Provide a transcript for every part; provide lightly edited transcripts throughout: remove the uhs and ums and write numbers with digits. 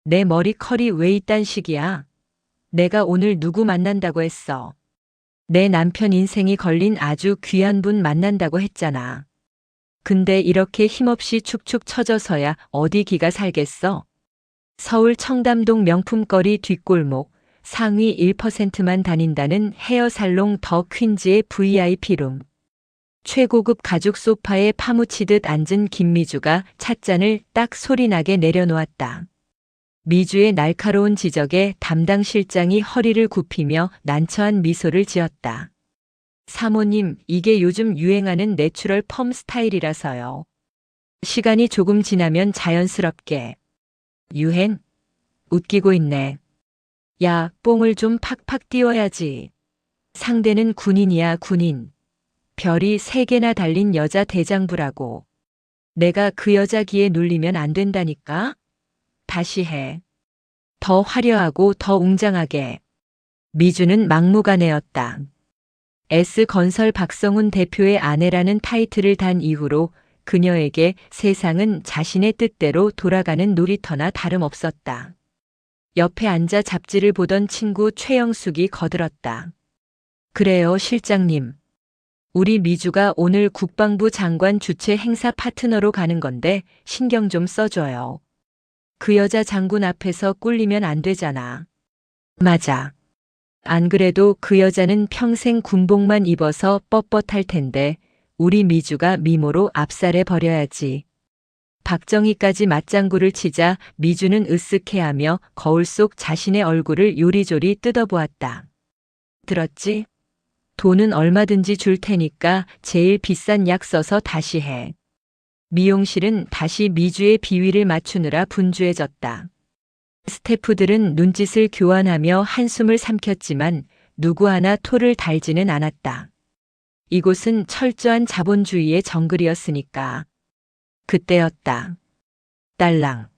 내 머리컬이 왜 이딴 식이야? 내가 오늘 누구 만난다고 했어? 내 남편 인생이 걸린 아주 귀한 분 만난다고 했잖아. 근데 이렇게 힘없이 축축 처져서야 어디 기가 살겠어? 서울 청담동 명품거리 뒷골목 상위 1%만 다닌다는 헤어살롱 더 퀸즈의 VIP룸. 최고급 가죽 소파에 파묻히듯 앉은 김미주가 찻잔을 딱 소리나게 내려놓았다. 미주의 날카로운 지적에 담당 실장이 허리를 굽히며 난처한 미소를 지었다. 사모님, 이게 요즘 유행하는 내추럴 펌 스타일이라서요. 시간이 조금 지나면 자연스럽게. 유행? 웃기고 있네. 야, 뽕을 좀 팍팍 띄워야지. 상대는 군인이야, 군인. 별이 3개나 달린 여자 대장부라고. 내가 그 여자 기에 눌리면 안 된다니까? 다시 해. 더 화려하고 더 웅장하게. 미주는 막무가내였다. S건설 박성훈 대표의 아내라는 타이틀을 단 이후로 그녀에게 세상은 자신의 뜻대로 돌아가는 놀이터나 다름없었다. 옆에 앉아 잡지를 보던 친구 최영숙이 거들었다. 그래요, 실장님. 우리 미주가 오늘 국방부 장관 주최 행사 파트너로 가는 건데 신경 좀 써줘요. 그 여자 장군 앞에서 꿀리면 안 되잖아. 맞아. 안 그래도 그 여자는 평생 군복만 입어서 뻣뻣할 텐데 우리 미주가 미모로 압살해 버려야지. 박정희까지 맞장구를 치자 미주는 으쓱해하며 거울 속 자신의 얼굴을 요리조리 뜯어보았다. 들었지? 돈은 얼마든지 줄 테니까 제일 비싼 약 써서 다시 해. 미용실은 다시 미주의 비위를 맞추느라 분주해졌다. 스태프들은 눈짓을 교환하며 한숨을 삼켰지만 누구 하나 토를 달지는 않았다. 이곳은 철저한 자본주의의 정글이었으니까. 그때였다. 딸랑.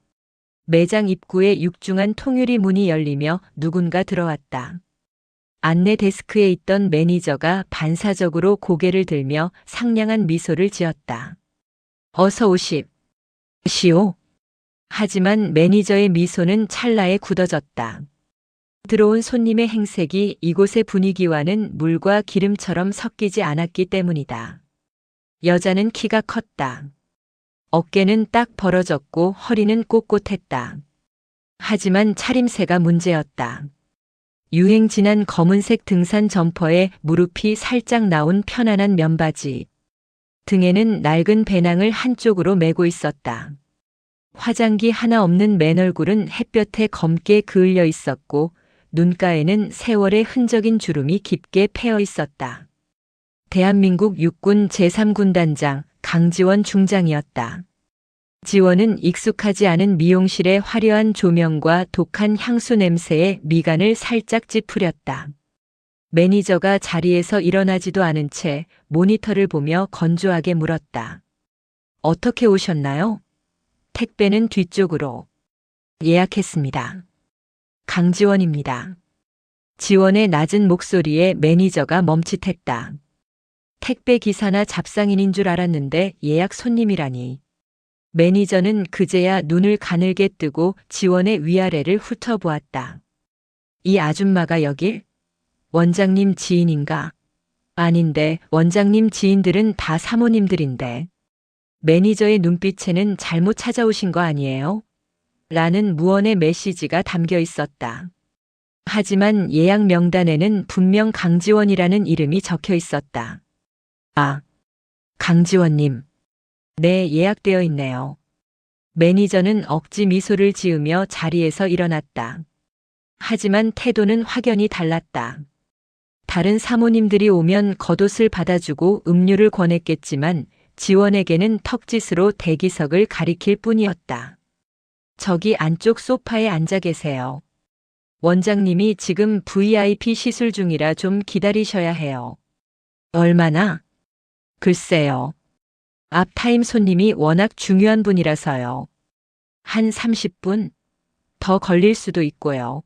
매장 입구에 육중한 통유리 문이 열리며 누군가 들어왔다. 안내 데스크에 있던 매니저가 반사적으로 고개를 들며 상냥한 미소를 지었다. 어서 오십시오. 하지만 매니저의 미소는 찰나에 굳어졌다. 들어온 손님의 행색이 이곳의 분위기와는 물과 기름처럼 섞이지 않았기 때문이다. 여자는 키가 컸다. 어깨는 딱 벌어졌고 허리는 꼿꼿했다. 하지만 차림새가 문제였다. 유행 지난 검은색 등산 점퍼에 무릎이 살짝 나온 편안한 면바지. 등에는 낡은 배낭을 한쪽으로 메고 있었다. 화장기 하나 없는 맨 얼굴은 햇볕에 검게 그을려 있었고 눈가에는 세월의 흔적인 주름이 깊게 패어 있었다. 대한민국 육군 제3군단장 강지원 중장이었다. 지원은 익숙하지 않은 미용실의 화려한 조명과 독한 향수 냄새에 미간을 살짝 찌푸렸다. 매니저가 자리에서 일어나지도 않은 채 모니터를 보며 건조하게 물었다. 어떻게 오셨나요? 택배는 뒤쪽으로. 예약했습니다. 강지원입니다. 지원의 낮은 목소리에 매니저가 멈칫했다. 택배 기사나 잡상인인 줄 알았는데 예약 손님이라니. 매니저는 그제야 눈을 가늘게 뜨고 지원의 위아래를 훑어보았다. 이 아줌마가 여길? 원장님 지인인가? 아닌데 원장님 지인들은 다 사모님들인데. 매니저의 눈빛에는 잘못 찾아오신 거 아니에요? 라는 무언의 메시지가 담겨 있었다. 하지만 예약 명단에는 분명 강지원이라는 이름이 적혀 있었다. 아, 강지원님. 네, 예약되어 있네요. 매니저는 억지 미소를 지으며 자리에서 일어났다. 하지만 태도는 확연히 달랐다. 다른 사모님들이 오면 겉옷을 받아주고 음료를 권했겠지만 지원에게는 턱짓으로 대기석을 가리킬 뿐이었다. 저기 안쪽 소파에 앉아 계세요. 원장님이 지금 VIP 시술 중이라 좀 기다리셔야 해요. 얼마나? 글쎄요. 앞타임 손님이 워낙 중요한 분이라서요. 한 30분? 더 걸릴 수도 있고요.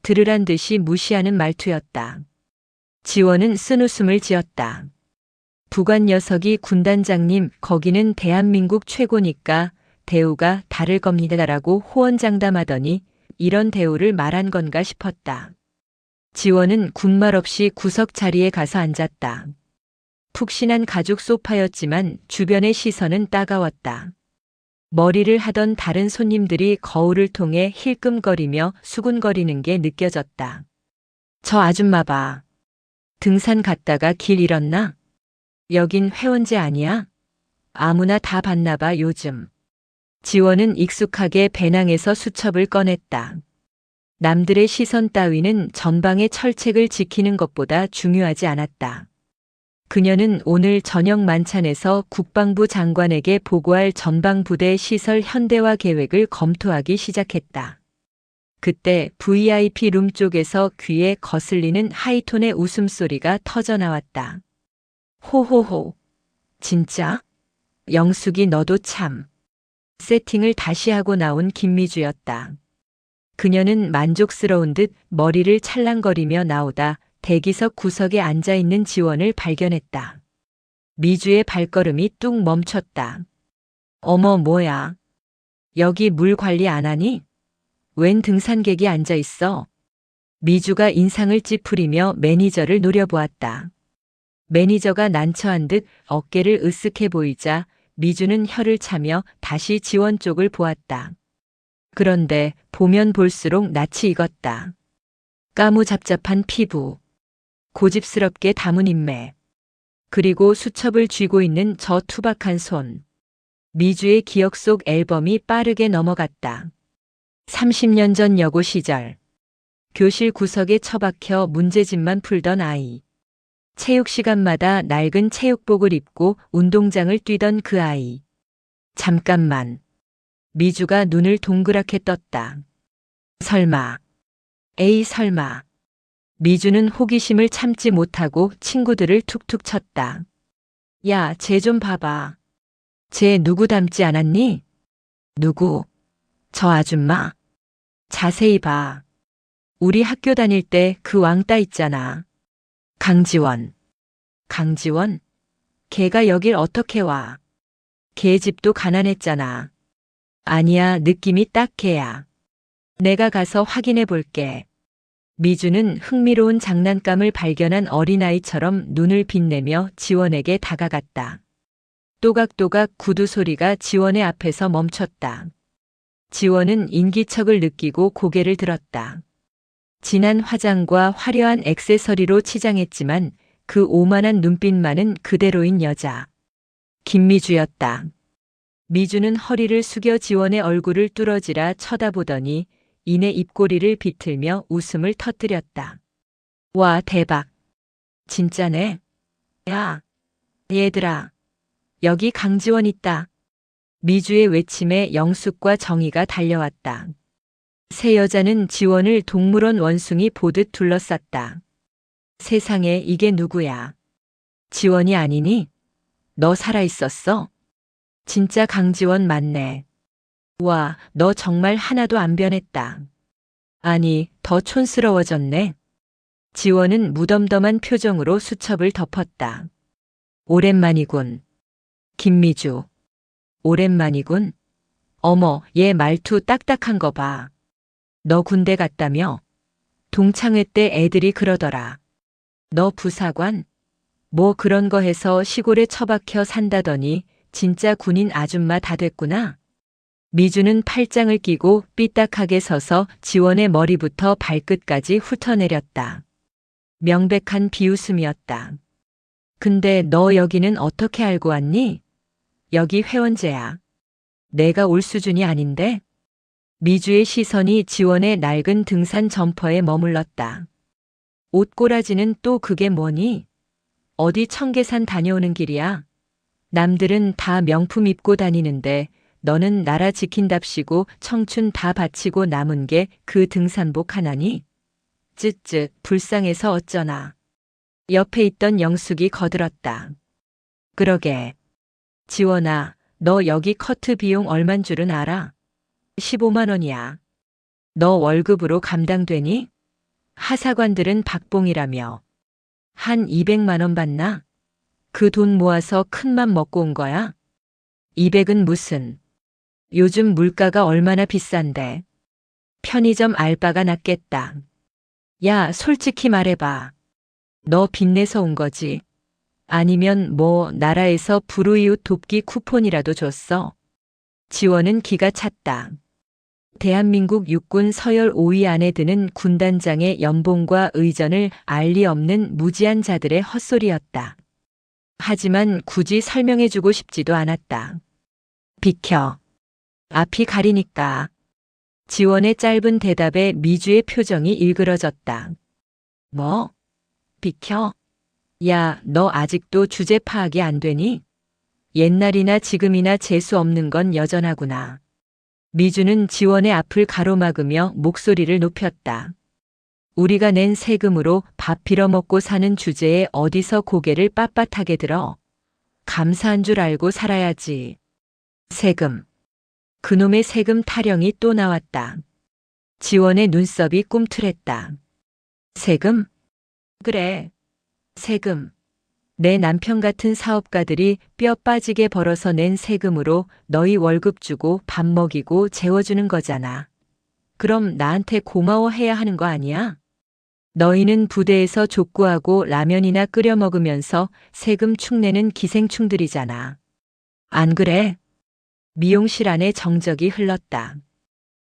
들으란 듯이 무시하는 말투였다. 지원은 쓴웃음을 지었다. 부관 녀석이 군단장님, 거기는 대한민국 최고니까 대우가 다를 겁니다라고 호언장담하더니 이런 대우를 말한 건가 싶었다. 지원은 군말 없이 구석 자리에 가서 앉았다. 푹신한 가죽 소파였지만 주변의 시선은 따가웠다. 머리를 하던 다른 손님들이 거울을 통해 힐끔거리며 수군거리는 게 느껴졌다. 저 아줌마 봐. 등산 갔다가 길 잃었나? 여긴 회원제 아니야? 아무나 다 봤나 봐 요즘. 지원은 익숙하게 배낭에서 수첩을 꺼냈다. 남들의 시선 따위는 전방의 철책을 지키는 것보다 중요하지 않았다. 그녀는 오늘 저녁 만찬에서 국방부 장관에게 보고할 전방부대 시설 현대화 계획을 검토하기 시작했다. 그때 VIP 룸 쪽에서 귀에 거슬리는 하이톤의 웃음소리가 터져나왔다. 호호호. 진짜? 영숙이 너도 참. 세팅을 다시 하고 나온 김미주였다. 그녀는 만족스러운 듯 머리를 찰랑거리며 나오다 대기석 구석에 앉아있는 지원을 발견했다. 미주의 발걸음이 뚝 멈췄다. 어머 뭐야. 여기 물 관리 안 하니? 웬 등산객이 앉아있어? 미주가 인상을 찌푸리며 매니저를 노려보았다. 매니저가 난처한 듯 어깨를 으쓱해 보이자 미주는 혀를 차며 다시 지원 쪽을 보았다. 그런데 보면 볼수록 낯이 익었다. 까무잡잡한 피부, 고집스럽게 담은 인매, 그리고 수첩을 쥐고 있는 저 투박한 손. 미주의 기억 속 앨범이 빠르게 넘어갔다. 30년 전 여고 시절. 교실 구석에 처박혀 문제집만 풀던 아이. 체육 시간마다 낡은 체육복을 입고 운동장을 뛰던 그 아이. 잠깐만. 미주가 눈을 동그랗게 떴다. 설마. 에이 설마. 미주는 호기심을 참지 못하고 친구들을 툭툭 쳤다. 야, 쟤 좀 봐봐. 쟤 누구 닮지 않았니? 누구? 저 아줌마. 자세히 봐. 우리 학교 다닐 때 그 왕따 있잖아. 강지원. 강지원? 걔가 여길 어떻게 와? 걔 집도 가난했잖아. 아니야, 느낌이 딱 걔야. 내가 가서 확인해 볼게. 미주는 흥미로운 장난감을 발견한 어린아이처럼 눈을 빛내며 지원에게 다가갔다. 또각또각 구두 소리가 지원의 앞에서 멈췄다. 지원은 인기척을 느끼고 고개를 들었다. 진한 화장과 화려한 액세서리로 치장했지만 그 오만한 눈빛만은 그대로인 여자. 김미주였다. 미주는 허리를 숙여 지원의 얼굴을 뚫어지라 쳐다보더니 이내 입꼬리를 비틀며 웃음을 터뜨렸다. 와, 대박. 진짜네. 야, 얘들아. 여기 강지원 있다. 미주의 외침에 영숙과 정희가 달려왔다. 세 여자는 지원을 동물원 원숭이 보듯 둘러쌌다. 세상에 이게 누구야? 지원이 아니니? 너 살아있었어? 진짜 강지원 맞네. 와, 너 정말 하나도 안 변했다. 아니, 더 촌스러워졌네. 지원은 무덤덤한 표정으로 수첩을 덮었다. 오랜만이군. 김미주. 오랜만이군. 어머, 얘 말투 딱딱한 거 봐. 너 군대 갔다며? 동창회 때 애들이 그러더라. 너 부사관? 뭐 그런 거 해서 시골에 처박혀 산다더니 진짜 군인 아줌마 다 됐구나. 미주는 팔짱을 끼고 삐딱하게 서서 지원의 머리부터 발끝까지 훑어내렸다. 명백한 비웃음이었다. 근데 너 여기는 어떻게 알고 왔니? 여기 회원제야. 내가 올 수준이 아닌데? 미주의 시선이 지원의 낡은 등산 점퍼에 머물렀다. 옷꼬라지는 또 그게 뭐니? 어디 청계산 다녀오는 길이야? 남들은 다 명품 입고 다니는데 너는 나라 지킨답시고 청춘 다 바치고 남은 게 그 등산복 하나니? 쯧쯧 불쌍해서 어쩌나. 옆에 있던 영숙이 거들었다. 그러게. 지원아, 너 여기 커트 비용 얼만 줄은 알아? 15만 원이야. 너 월급으로 감당되니? 하사관들은 박봉이라며. 한 200만 원 받나? 그 돈 모아서 큰맘 먹고 온 거야? 200은 무슨? 요즘 물가가 얼마나 비싼데. 편의점 알바가 낫겠다. 야, 솔직히 말해봐. 너 빚내서 온 거지? 아니면 나라에서 불우이웃 돕기 쿠폰이라도 줬어? 지원은 기가 찼다. 대한민국 육군 서열 5위 안에 드는 군단장의 연봉과 의전을 알 리 없는 무지한 자들의 헛소리였다. 하지만 굳이 설명해주고 싶지도 않았다. 비켜. 앞이 가리니까. 지원의 짧은 대답에 미주의 표정이 일그러졌다. 뭐? 비켜? 야, 너 아직도 주제 파악이 안 되니? 옛날이나 지금이나 재수 없는 건 여전하구나. 미주는 지원의 앞을 가로막으며 목소리를 높였다. 우리가 낸 세금으로 밥 빌어먹고 사는 주제에 어디서 고개를 빳빳하게 들어? 감사한 줄 알고 살아야지. 세금. 그놈의 세금 타령이 또 나왔다. 지원의 눈썹이 꿈틀했다. 세금? 그래. 세금. 내 남편 같은 사업가들이 뼈 빠지게 벌어서 낸 세금으로 너희 월급 주고 밥 먹이고 재워주는 거잖아. 그럼 나한테 고마워해야 하는 거 아니야? 너희는 부대에서 족구하고 라면이나 끓여 먹으면서 세금 축내는 기생충들이잖아. 안 그래? 미용실 안에 정적이 흘렀다.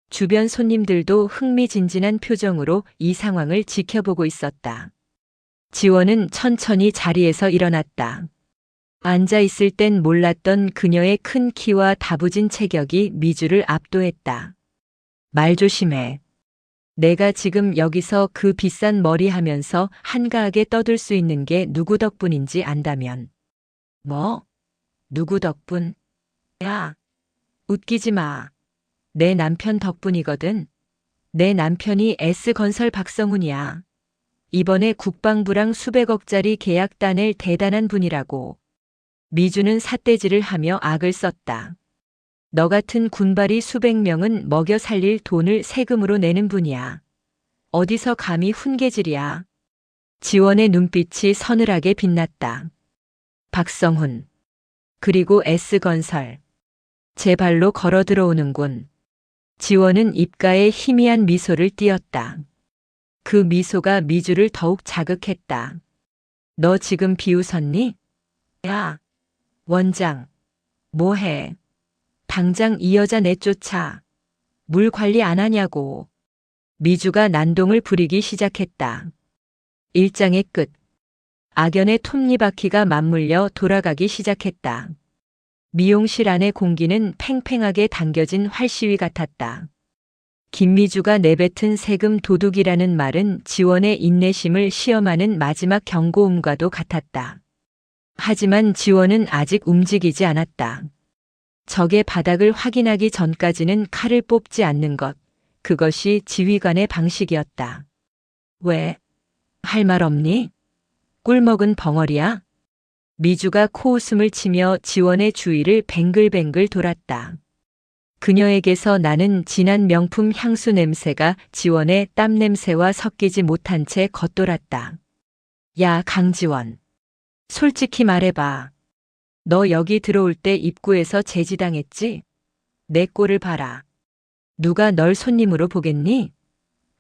주변 손님들도 흥미진진한 표정으로 이 상황을 지켜보고 있었다. 지원은 천천히 자리에서 일어났다. 앉아 있을 땐 몰랐던 그녀의 큰 키와 다부진 체격이 미주를 압도했다. 말 조심해. 내가 지금 여기서 그 비싼 머리 하면서 한가하게 떠들 수 있는 게 누구 덕분인지 안다면. 뭐? 누구 덕분? 야, 웃기지 마. 내 남편 덕분이거든. 내 남편이 S건설 박성훈이야. 이번에 국방부랑 수백억짜리 계약 따낼 대단한 분이라고. 미주는 삿대질을 하며 악을 썼다. 너 같은 군발이 수백 명은 먹여 살릴 돈을 세금으로 내는 분이야. 어디서 감히 훈계질이야. 지원의 눈빛이 서늘하게 빛났다. 박성훈. 그리고 S건설. 제 발로 걸어 들어오는군. 지원은 입가에 희미한 미소를 띄었다. 그 미소가 미주를 더욱 자극했다. 너 지금 비웃었니? 야, 원장. 뭐해? 당장 이 여자 내쫓아. 물 관리 안 하냐고. 미주가 난동을 부리기 시작했다. 일장의 끝. 악연의 톱니바퀴가 맞물려 돌아가기 시작했다. 미용실 안의 공기는 팽팽하게 당겨진 활시위 같았다. 김미주가 내뱉은 세금 도둑이라는 말은 지원의 인내심을 시험하는 마지막 경고음과도 같았다. 하지만 지원은 아직 움직이지 않았다. 적의 바닥을 확인하기 전까지는 칼을 뽑지 않는 것, 그것이 지휘관의 방식이었다. 왜? 할 말 없니? 꿀먹은 벙어리야? 미주가 코웃음을 치며 지원의 주위를 뱅글뱅글 돌았다. 그녀에게서 나는 진한 명품 향수 냄새가 지원의 땀 냄새와 섞이지 못한 채 겉돌았다. 야, 강지원. 솔직히 말해봐. 너 여기 들어올 때 입구에서 제지당했지? 내 꼴을 봐라. 누가 널 손님으로 보겠니?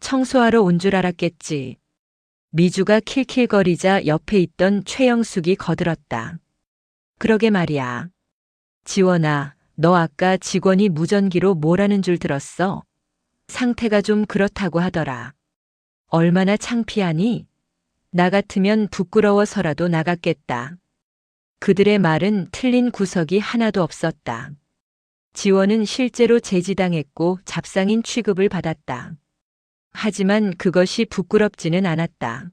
청소하러 온 줄 알았겠지. 미주가 킬킬거리자 옆에 있던 최영숙이 거들었다. 그러게 말이야. 지원아, 너 아까 직원이 무전기로 뭐라는 줄 들었어? 상태가 좀 그렇다고 하더라. 얼마나 창피하니? 나 같으면 부끄러워서라도 나갔겠다. 그들의 말은 틀린 구석이 하나도 없었다. 지원은 실제로 제지당했고 잡상인 취급을 받았다. 하지만 그것이 부끄럽지는 않았다.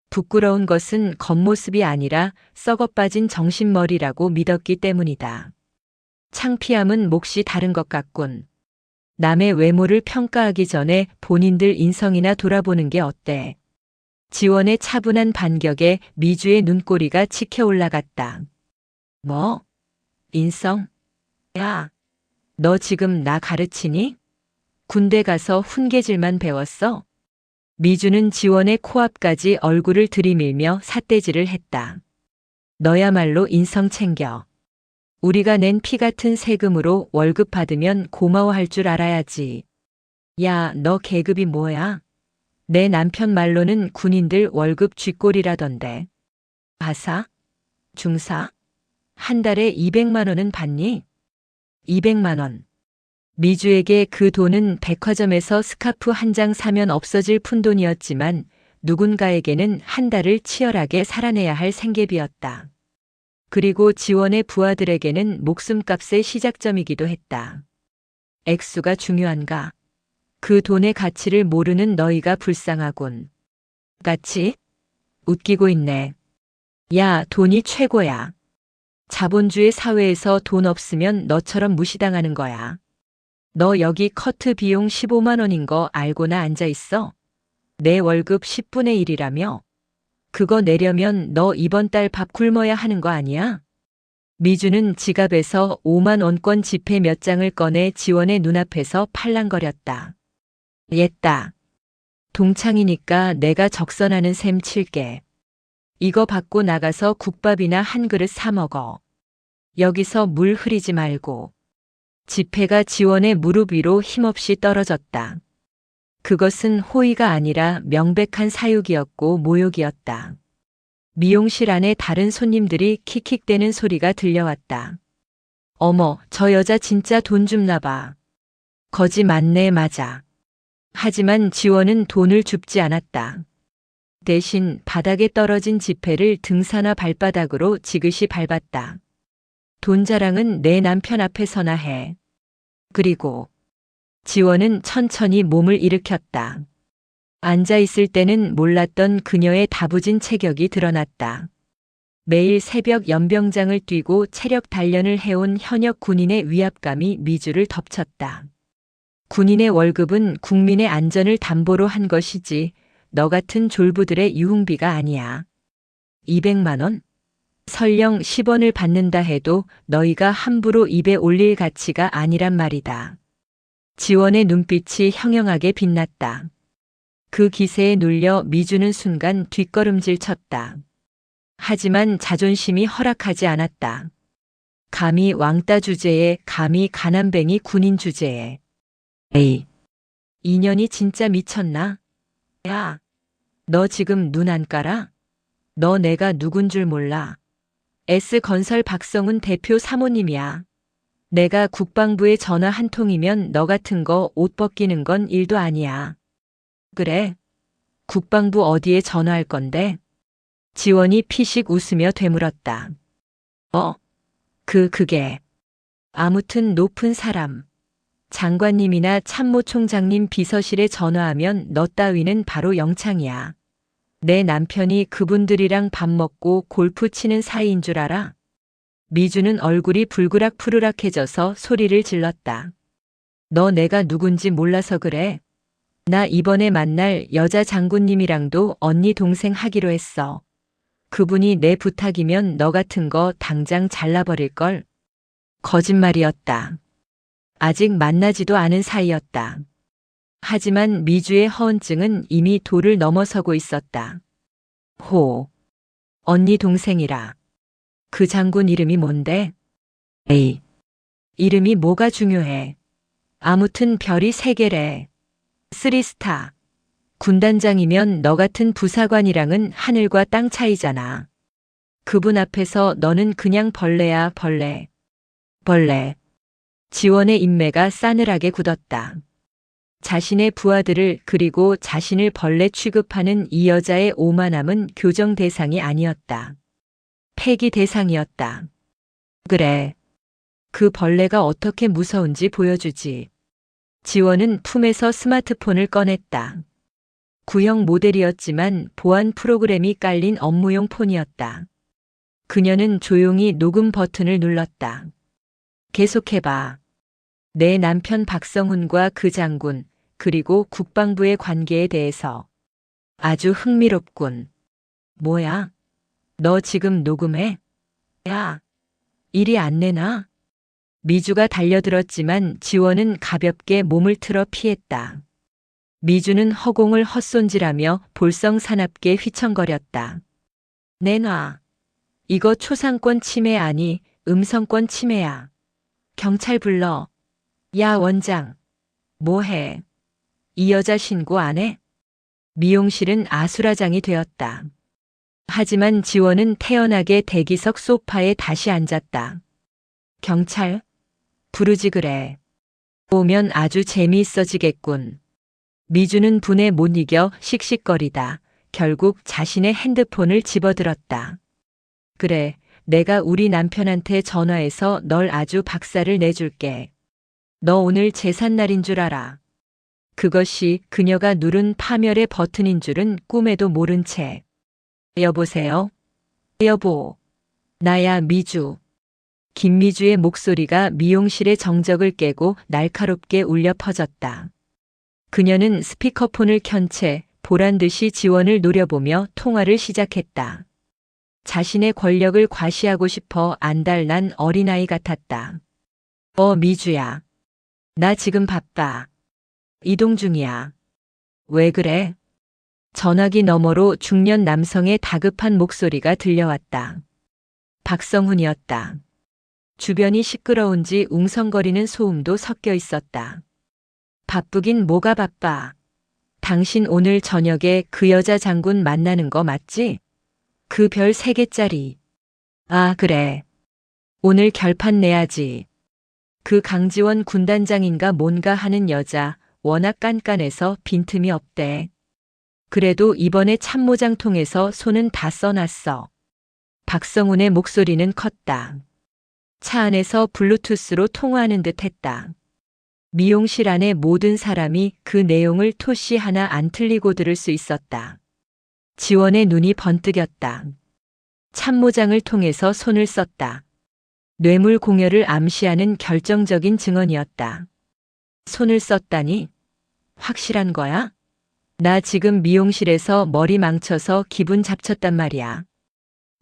부끄러운 것은 겉모습이 아니라 썩어빠진 정신머리라고 믿었기 때문이다. 창피함은 몫이 다른 것 같군. 남의 외모를 평가하기 전에 본인들 인성이나 돌아보는 게 어때? 지원의 차분한 반격에 미주의 눈꼬리가 치켜 올라갔다. 뭐? 인성? 야, 너 지금 나 가르치니? 군대 가서 훈계질만 배웠어? 미주는 지원의 코앞까지 얼굴을 들이밀며 삿대질을 했다. 너야말로 인성 챙겨. 우리가 낸 피 같은 세금으로 월급 받으면 고마워할 줄 알아야지. 야, 너 계급이 뭐야? 내 남편 말로는 군인들 월급 쥐꼬리라던데. 하사? 중사? 한 달에 200만 원은 받니? 200만 원. 미주에게 그 돈은 백화점에서 스카프 한 장 사면 없어질 푼돈이었지만 누군가에게는 한 달을 치열하게 살아내야 할 생계비였다. 그리고 지원의 부하들에게는 목숨값의 시작점이기도 했다. 액수가 중요한가? 그 돈의 가치를 모르는 너희가 불쌍하군. 가치? 웃기고 있네. 야, 돈이 최고야. 자본주의 사회에서 돈 없으면 너처럼 무시당하는 거야. 너 여기 커트 비용 15만 원인 거 알고나 앉아 있어? 내 월급 10분의 1이라며? 그거 내려면 너 이번 달 밥 굶어야 하는 거 아니야? 미주는 지갑에서 5만 원권 지폐 몇 장을 꺼내 지원의 눈앞에서 팔랑거렸다. 옛다. 동창이니까 내가 적선하는 셈 칠게. 이거 받고 나가서 국밥이나 한 그릇 사 먹어. 여기서 물 흐리지 말고. 지폐가 지원의 무릎 위로 힘없이 떨어졌다. 그것은 호의가 아니라 명백한 사육이었고 모욕이었다. 미용실 안에 다른 손님들이 킥킥대는 소리가 들려왔다. 어머, 저 여자 진짜 돈 줍나 봐. 거지 맞네 맞아. 하지만 지원은 돈을 줍지 않았다. 대신 바닥에 떨어진 지폐를 등산화 발바닥으로 지그시 밟았다. 돈 자랑은 내 남편 앞에서나 해. 그리고 지원은 천천히 몸을 일으켰다. 앉아있을 때는 몰랐던 그녀의 다부진 체격이 드러났다. 매일 새벽 연병장을 뛰고 체력 단련을 해온 현역 군인의 위압감이 미주를 덮쳤다. 군인의 월급은 국민의 안전을 담보로 한 것이지 너 같은 졸부들의 유흥비가 아니야. 200만 원? 설령 10원을 받는다 해도 너희가 함부로 입에 올릴 가치가 아니란 말이다. 지원의 눈빛이 형형하게 빛났다. 그 기세에 눌려 미주는 순간 뒷걸음질 쳤다. 하지만 자존심이 허락하지 않았다. 감히 왕따 주제에, 감히 가난뱅이 군인 주제에. 에이, 인연이 진짜 미쳤나? 야, 너 지금 눈 안 깔아? 너 내가 누군 줄 몰라. S건설 박성훈 대표 사모님이야. 내가 국방부에 전화 한 통이면 너 같은 거 옷 벗기는 건 일도 아니야. 그래? 국방부 어디에 전화할 건데? 지원이 피식 웃으며 되물었다. 그게. 아무튼 높은 사람. 장관님이나 참모총장님 비서실에 전화하면 너 따위는 바로 영창이야. 내 남편이 그분들이랑 밥 먹고 골프 치는 사이인 줄 알아? 미주는 얼굴이 불그락 푸르락해져서 소리를 질렀다. 너 내가 누군지 몰라서 그래? 나 이번에 만날 여자 장군님이랑도 언니 동생 하기로 했어. 그분이 내 부탁이면 너 같은 거 당장 잘라버릴걸? 거짓말이었다. 아직 만나지도 않은 사이였다. 하지만 미주의 허언증은 이미 도를 넘어서고 있었다. 언니 동생이라. 그 장군 이름이 뭔데? 에이, 이름이 뭐가 중요해. 아무튼 별이 3개래. 3스타. 군단장이면 너 같은 부사관이랑은 하늘과 땅 차이잖아. 그분 앞에서 너는 그냥 벌레야 벌레. 벌레. 지원의 인매가 싸늘하게 굳었다. 자신의 부하들을 그리고 자신을 벌레 취급하는 이 여자의 오만함은 교정 대상이 아니었다. 폐기 대상이었다. 그래. 그 벌레가 어떻게 무서운지 보여주지. 지원은 품에서 스마트폰을 꺼냈다. 구형 모델이었지만 보안 프로그램이 깔린 업무용 폰이었다. 그녀는 조용히 녹음 버튼을 눌렀다. 계속해봐. 내 남편 박성훈과 그 장군, 그리고 국방부의 관계에 대해서. 아주 흥미롭군. 뭐야? 너 지금 녹음해? 야, 일이 안 내나? 미주가 달려들었지만 지원은 가볍게 몸을 틀어 피했다. 미주는 허공을 헛손질하며 볼썽사납게 휘청거렸다. 내놔. 이거 초상권 침해 아니, 음성권 침해야. 경찰 불러. 야, 원장. 뭐해? 이 여자 신고 안 해? 미용실은 아수라장이 되었다. 하지만 지원은 태연하게 대기석 소파에 다시 앉았다. 경찰? 부르지 그래. 오면 아주 재미있어지겠군. 미주는 분에 못 이겨 씩씩거리다. 결국 자신의 핸드폰을 집어들었다. 그래, 내가 우리 남편한테 전화해서 널 아주 박살을 내줄게. 너 오늘 제삿날인 줄 알아. 그것이 그녀가 누른 파멸의 버튼인 줄은 꿈에도 모른 채. 여보세요? 여보. 나야, 미주. 김미주의 목소리가 미용실의 정적을 깨고 날카롭게 울려 퍼졌다. 그녀는 스피커폰을 켠 채 보란듯이 지원을 노려보며 통화를 시작했다. 자신의 권력을 과시하고 싶어 안달난 어린아이 같았다. 미주야. 나 지금 바빠. 이동 중이야. 왜 그래? 전화기 너머로 중년 남성의 다급한 목소리가 들려왔다. 박성훈이었다. 주변이 시끄러운지 웅성거리는 소음도 섞여 있었다. 바쁘긴 뭐가 바빠. 당신 오늘 저녁에 그 여자 장군 만나는 거 맞지? 그 별 3개짜리. 아, 그래. 오늘 결판 내야지. 그 강지원 군단장인가 뭔가 하는 여자 워낙 깐깐해서 빈틈이 없대. 그래도 이번에 참모장 통해서 손은 다 써놨어. 박성훈의 목소리는 컸다. 차 안에서 블루투스로 통화하는 듯 했다. 미용실 안의 모든 사람이 그 내용을 토시 하나 안 틀리고 들을 수 있었다. 지원의 눈이 번뜩였다. 참모장을 통해서 손을 썼다. 뇌물 공여를 암시하는 결정적인 증언이었다. 손을 썼다니? 확실한 거야? 나 지금 미용실에서 머리 망쳐서 기분 잡쳤단 말이야.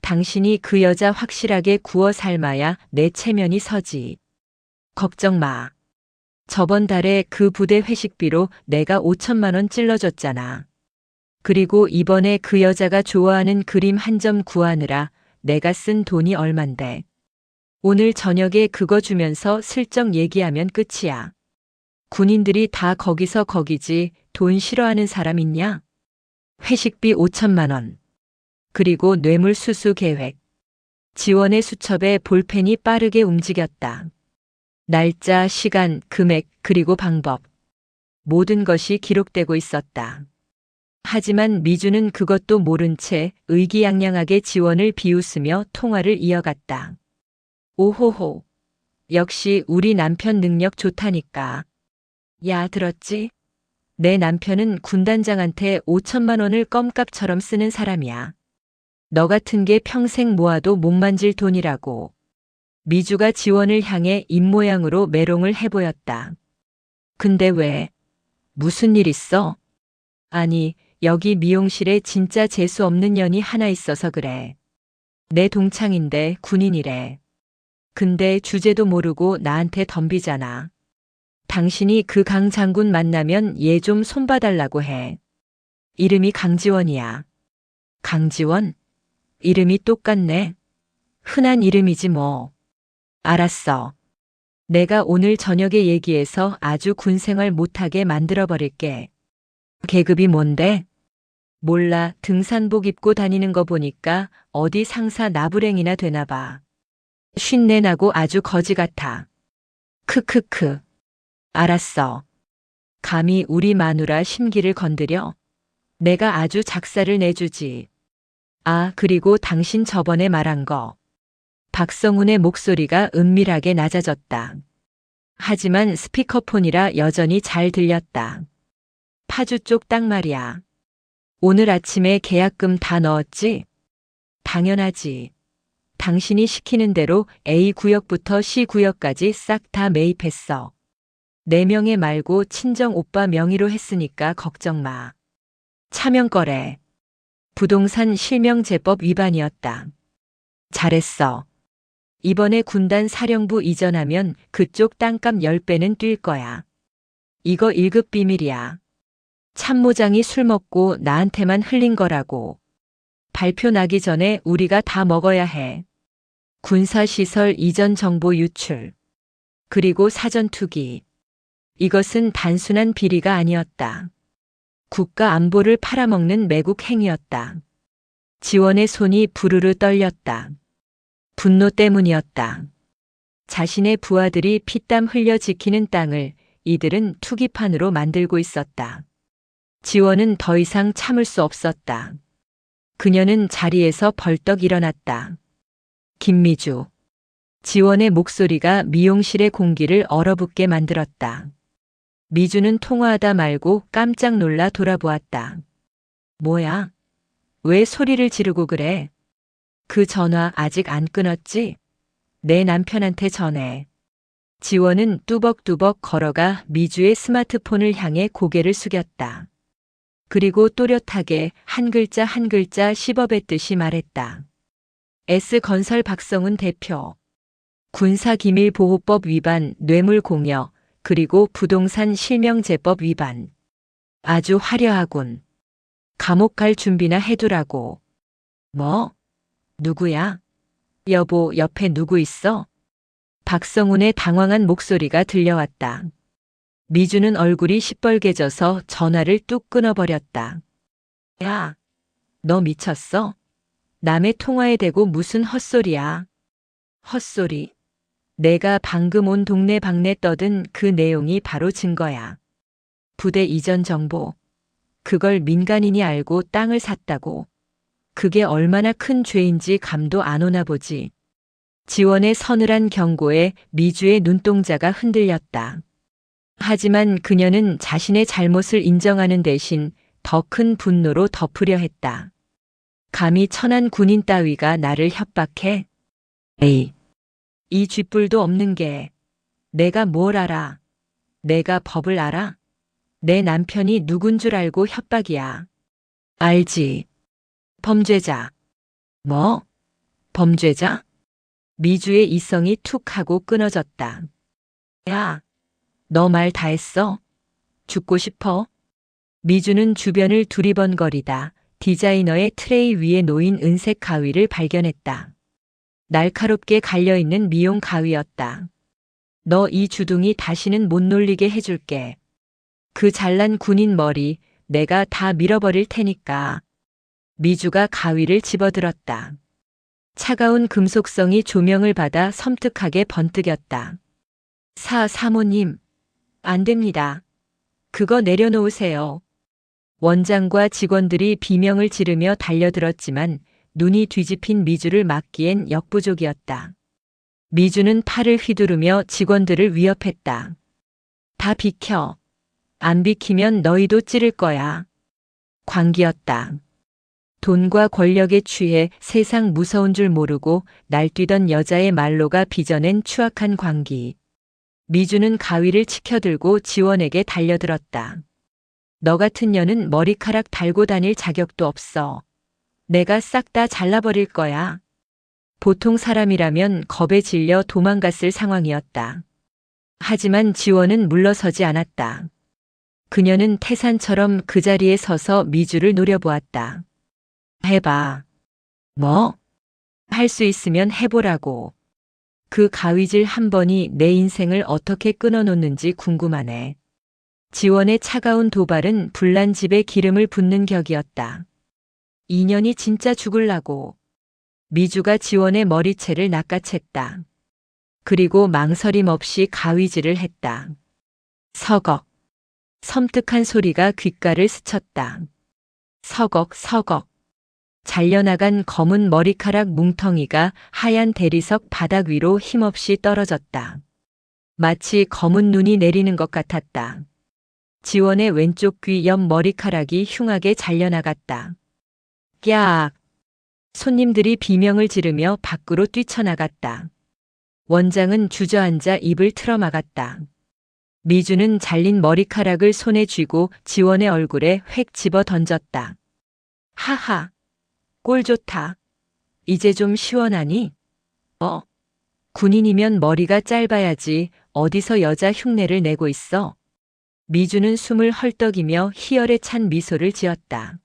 당신이 그 여자 확실하게 구워 삶아야 내 체면이 서지. 걱정 마. 저번 달에 그 부대 회식비로 내가 5천만 원 찔러줬잖아. 그리고 이번에 그 여자가 좋아하는 그림 한 점 구하느라 내가 쓴 돈이 얼만데. 오늘 저녁에 그거 주면서 슬쩍 얘기하면 끝이야. 군인들이 다 거기서 거기지 돈 싫어하는 사람 있냐? 회식비 5천만 원. 그리고 뇌물 수수 계획. 지원의 수첩에 볼펜이 빠르게 움직였다. 날짜, 시간, 금액, 그리고 방법. 모든 것이 기록되고 있었다. 하지만 미주는 그것도 모른 채 의기양양하게 지원을 비웃으며 통화를 이어갔다. 오호호. 역시 우리 남편 능력 좋다니까. 야, 들었지? 내 남편은 군단장한테 5천만 원을 껌값처럼 쓰는 사람이야. 너 같은 게 평생 모아도 못 만질 돈이라고. 미주가 지원을 향해 입모양으로 메롱을 해보였다. 근데 왜? 무슨 일 있어? 아니, 여기 미용실에 진짜 재수 없는 년이 하나 있어서 그래. 내 동창인데 군인이래. 근데 주제도 모르고 나한테 덤비잖아. 당신이 그 강 장군 만나면 얘 좀 손봐달라고 해. 이름이 강지원이야. 강지원? 이름이 똑같네. 흔한 이름이지 뭐. 알았어. 내가 오늘 저녁에 얘기해서 아주 군생활 못하게 만들어버릴게. 계급이 뭔데? 몰라. 등산복 입고 다니는 거 보니까 어디 상사 나부랭이나 되나 봐. 쉰내 나고 아주 거지 같아. 크크크. 알았어. 감히 우리 마누라 심기를 건드려? 내가 아주 작사를 내주지. 아, 그리고 당신 저번에 말한 거. 박성훈의 목소리가 은밀하게 낮아졌다. 하지만 스피커폰이라 여전히 잘 들렸다. 파주 쪽 딱 말이야. 오늘 아침에 계약금 다 넣었지? 당연하지. 당신이 시키는 대로 A구역부터 C구역까지 싹 다 매입했어. 내 명예 말고 친정 오빠 명의로 했으니까 걱정 마. 차명 거래. 부동산 실명제법 위반이었다. 잘했어. 이번에 군단 사령부 이전하면 그쪽 땅값 10배는 뛸 거야. 이거 1급 비밀이야. 참모장이 술 먹고 나한테만 흘린 거라고. 발표 나기 전에 우리가 다 먹어야 해. 군사시설 이전 정보 유출, 그리고 사전 투기. 이것은 단순한 비리가 아니었다. 국가 안보를 팔아먹는 매국 행위였다. 지원의 손이 부르르 떨렸다. 분노 때문이었다. 자신의 부하들이 피땀 흘려 지키는 땅을 이들은 투기판으로 만들고 있었다. 지원은 더 이상 참을 수 없었다. 그녀는 자리에서 벌떡 일어났다. 김미주. 지원의 목소리가 미용실의 공기를 얼어붙게 만들었다. 미주는 통화하다 말고 깜짝 놀라 돌아보았다. 뭐야? 왜 소리를 지르고 그래? 그 전화 아직 안 끊었지? 내 남편한테 전해. 지원은 뚜벅뚜벅 걸어가 미주의 스마트폰을 향해 고개를 숙였다. 그리고 또렷하게 한 글자 한 글자 씹어뱉듯이 말했다. S건설 박성훈 대표. 군사기밀보호법 위반, 뇌물공여, 그리고 부동산 실명제법 위반. 아주 화려하군. 감옥 갈 준비나 해두라고. 뭐? 누구야? 여보, 옆에 누구 있어? 박성훈의 당황한 목소리가 들려왔다. 미주는 얼굴이 시뻘개져서 전화를 뚝 끊어버렸다. 야, 너 미쳤어? 남의 통화에 대고 무슨 헛소리야? 헛소리. 내가 방금 온 동네 방네 떠든 그 내용이 바로 증거야. 부대 이전 정보. 그걸 민간인이 알고 땅을 샀다고. 그게 얼마나 큰 죄인지 감도 안 오나 보지. 지원의 서늘한 경고에 미주의 눈동자가 흔들렸다. 하지만 그녀는 자신의 잘못을 인정하는 대신 더 큰 분노로 덮으려 했다. 감히 천한 군인 따위가 나를 협박해? 에이, 이 쥐뿔도 없는 게 내가 뭘 알아? 내가 법을 알아? 내 남편이 누군 줄 알고 협박이야. 알지. 범죄자. 뭐? 범죄자? 미주의 이성이 툭 하고 끊어졌다. 야, 너 말 다 했어? 죽고 싶어? 미주는 주변을 두리번거리다 디자이너의 트레이 위에 놓인 은색 가위를 발견했다. 날카롭게 갈려있는 미용 가위였다. 너 이 주둥이 다시는 못 놀리게 해줄게. 그 잘난 군인 머리 내가 다 밀어버릴 테니까. 미주가 가위를 집어들었다. 차가운 금속성이 조명을 받아 섬뜩하게 번뜩였다. 사모님, 안 됩니다. 그거 내려놓으세요. 원장과 직원들이 비명을 지르며 달려들었지만 눈이 뒤집힌 미주를 막기엔 역부족이었다. 미주는 팔을 휘두르며 직원들을 위협했다. 다 비켜. 안 비키면 너희도 찌를 거야. 광기였다. 돈과 권력에 취해 세상 무서운 줄 모르고 날뛰던 여자의 말로가 빚어낸 추악한 광기. 미주는 가위를 치켜들고 지원에게 달려들었다. 너 같은 년은 머리카락 달고 다닐 자격도 없어. 내가 싹 다 잘라버릴 거야. 보통 사람이라면 겁에 질려 도망갔을 상황이었다. 하지만 지원은 물러서지 않았다. 그녀는 태산처럼 그 자리에 서서 미주를 노려보았다. 해봐. 뭐? 할 수 있으면 해보라고. 그 가위질 한 번이 내 인생을 어떻게 끊어놓는지 궁금하네. 지원의 차가운 도발은 불난 집에 기름을 붓는 격이었다. 인연이 진짜 죽을라고. 미주가 지원의 머리채를 낚아챘다. 그리고 망설임 없이 가위질을 했다. 서걱. 섬뜩한 소리가 귓가를 스쳤다. 서걱 서걱. 잘려나간 검은 머리카락 뭉텅이가 하얀 대리석 바닥 위로 힘없이 떨어졌다. 마치 검은 눈이 내리는 것 같았다. 지원의 왼쪽 귀 옆 머리카락이 흉하게 잘려나갔다. 꺄악. 손님들이 비명을 지르며 밖으로 뛰쳐나갔다. 원장은 주저앉아 입을 틀어막았다. 미주는 잘린 머리카락을 손에 쥐고 지원의 얼굴에 획 집어 던졌다. 하하. 꼴 좋다. 이제 좀 시원하니? 군인이면 머리가 짧아야지 어디서 여자 흉내를 내고 있어. 미주는 숨을 헐떡이며 희열에 찬 미소를 지었다.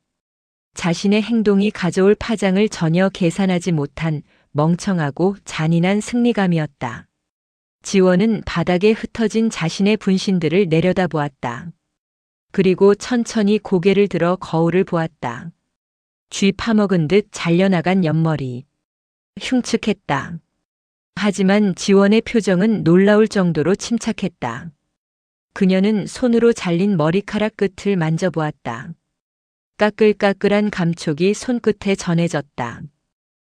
자신의 행동이 가져올 파장을 전혀 계산하지 못한 멍청하고 잔인한 승리감이었다. 지원은 바닥에 흩어진 자신의 분신들을 내려다보았다. 그리고 천천히 고개를 들어 거울을 보았다. 쥐 파먹은 듯 잘려나간 옆머리. 흉측했다. 하지만 지원의 표정은 놀라울 정도로 침착했다. 그녀는 손으로 잘린 머리카락 끝을 만져보았다. 까끌까끌한 감촉이 손끝에 전해졌다.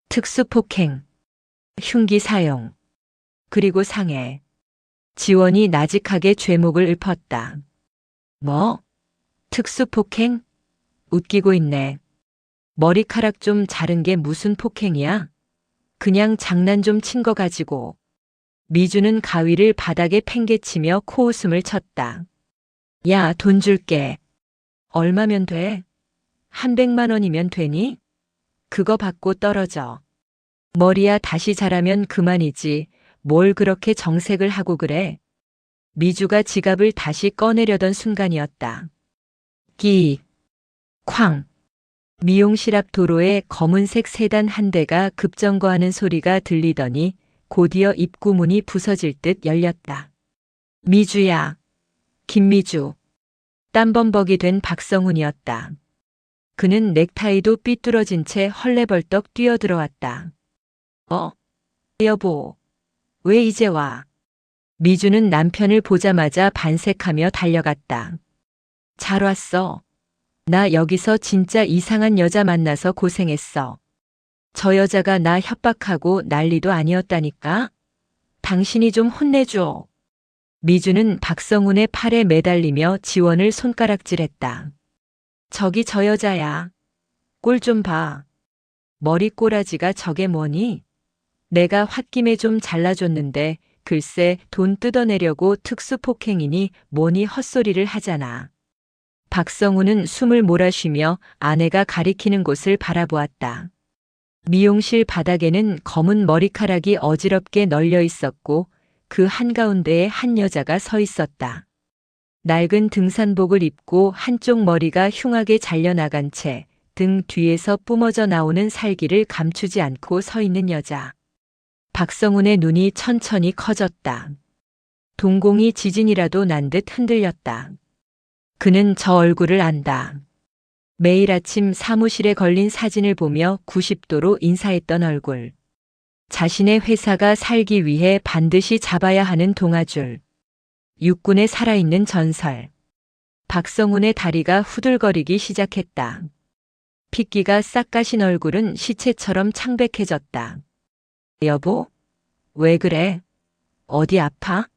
특수폭행, 흉기 사용, 그리고 상해. 지원이 나직하게 죄목을 읊었다. 뭐? 특수폭행? 웃기고 있네. 머리카락 좀 자른 게 무슨 폭행이야? 그냥 장난 좀 친 거 가지고. 미주는 가위를 바닥에 팽개치며 코웃음을 쳤다. 야, 돈 줄게. 얼마면 돼? 100만 원이면 되니? 그거 받고 떨어져. 머리야 다시 자라면 그만이지. 뭘 그렇게 정색을 하고 그래? 미주가 지갑을 다시 꺼내려던 순간이었다. 끼익, 쾅. 미용실 앞 도로에 검은색 세단 한 대가 급정거하는 소리가 들리더니 곧이어 입구 문이 부서질 듯 열렸다. 미주야. 김미주. 땀범벅이 된 박성훈이었다. 그는 넥타이도 삐뚤어진 채 헐레벌떡 뛰어들어왔다. 여보. 왜 이제 와? 미주는 남편을 보자마자 반색하며 달려갔다. 잘 왔어. 나 여기서 진짜 이상한 여자 만나서 고생했어. 저 여자가 나 협박하고 난리도 아니었다니까? 당신이 좀 혼내줘. 미주는 박성훈의 팔에 매달리며 지원을 손가락질했다. 저기 저 여자야. 꼴 좀 봐. 머리 꼬라지가 저게 뭐니? 내가 홧김에 좀 잘라줬는데 글쎄 돈 뜯어내려고 특수폭행이니 뭐니 헛소리를 하잖아. 박성훈은 숨을 몰아쉬며 아내가 가리키는 곳을 바라보았다. 미용실 바닥에는 검은 머리카락이 어지럽게 널려 있었고 그 한가운데에 한 여자가 서 있었다. 낡은 등산복을 입고 한쪽 머리가 흉하게 잘려나간 채 등 뒤에서 뿜어져 나오는 살기를 감추지 않고 서 있는 여자. 박성훈의 눈이 천천히 커졌다. 동공이 지진이라도 난 듯 흔들렸다. 그는 저 얼굴을 안다. 매일 아침 사무실에 걸린 사진을 보며 90도로 인사했던 얼굴. 자신의 회사가 살기 위해 반드시 잡아야 하는 동아줄. 육군에 살아있는 전설. 박성훈의 다리가 후들거리기 시작했다. 핏기가 싹 가신 얼굴은 시체처럼 창백해졌다. 여보? 왜 그래? 어디 아파?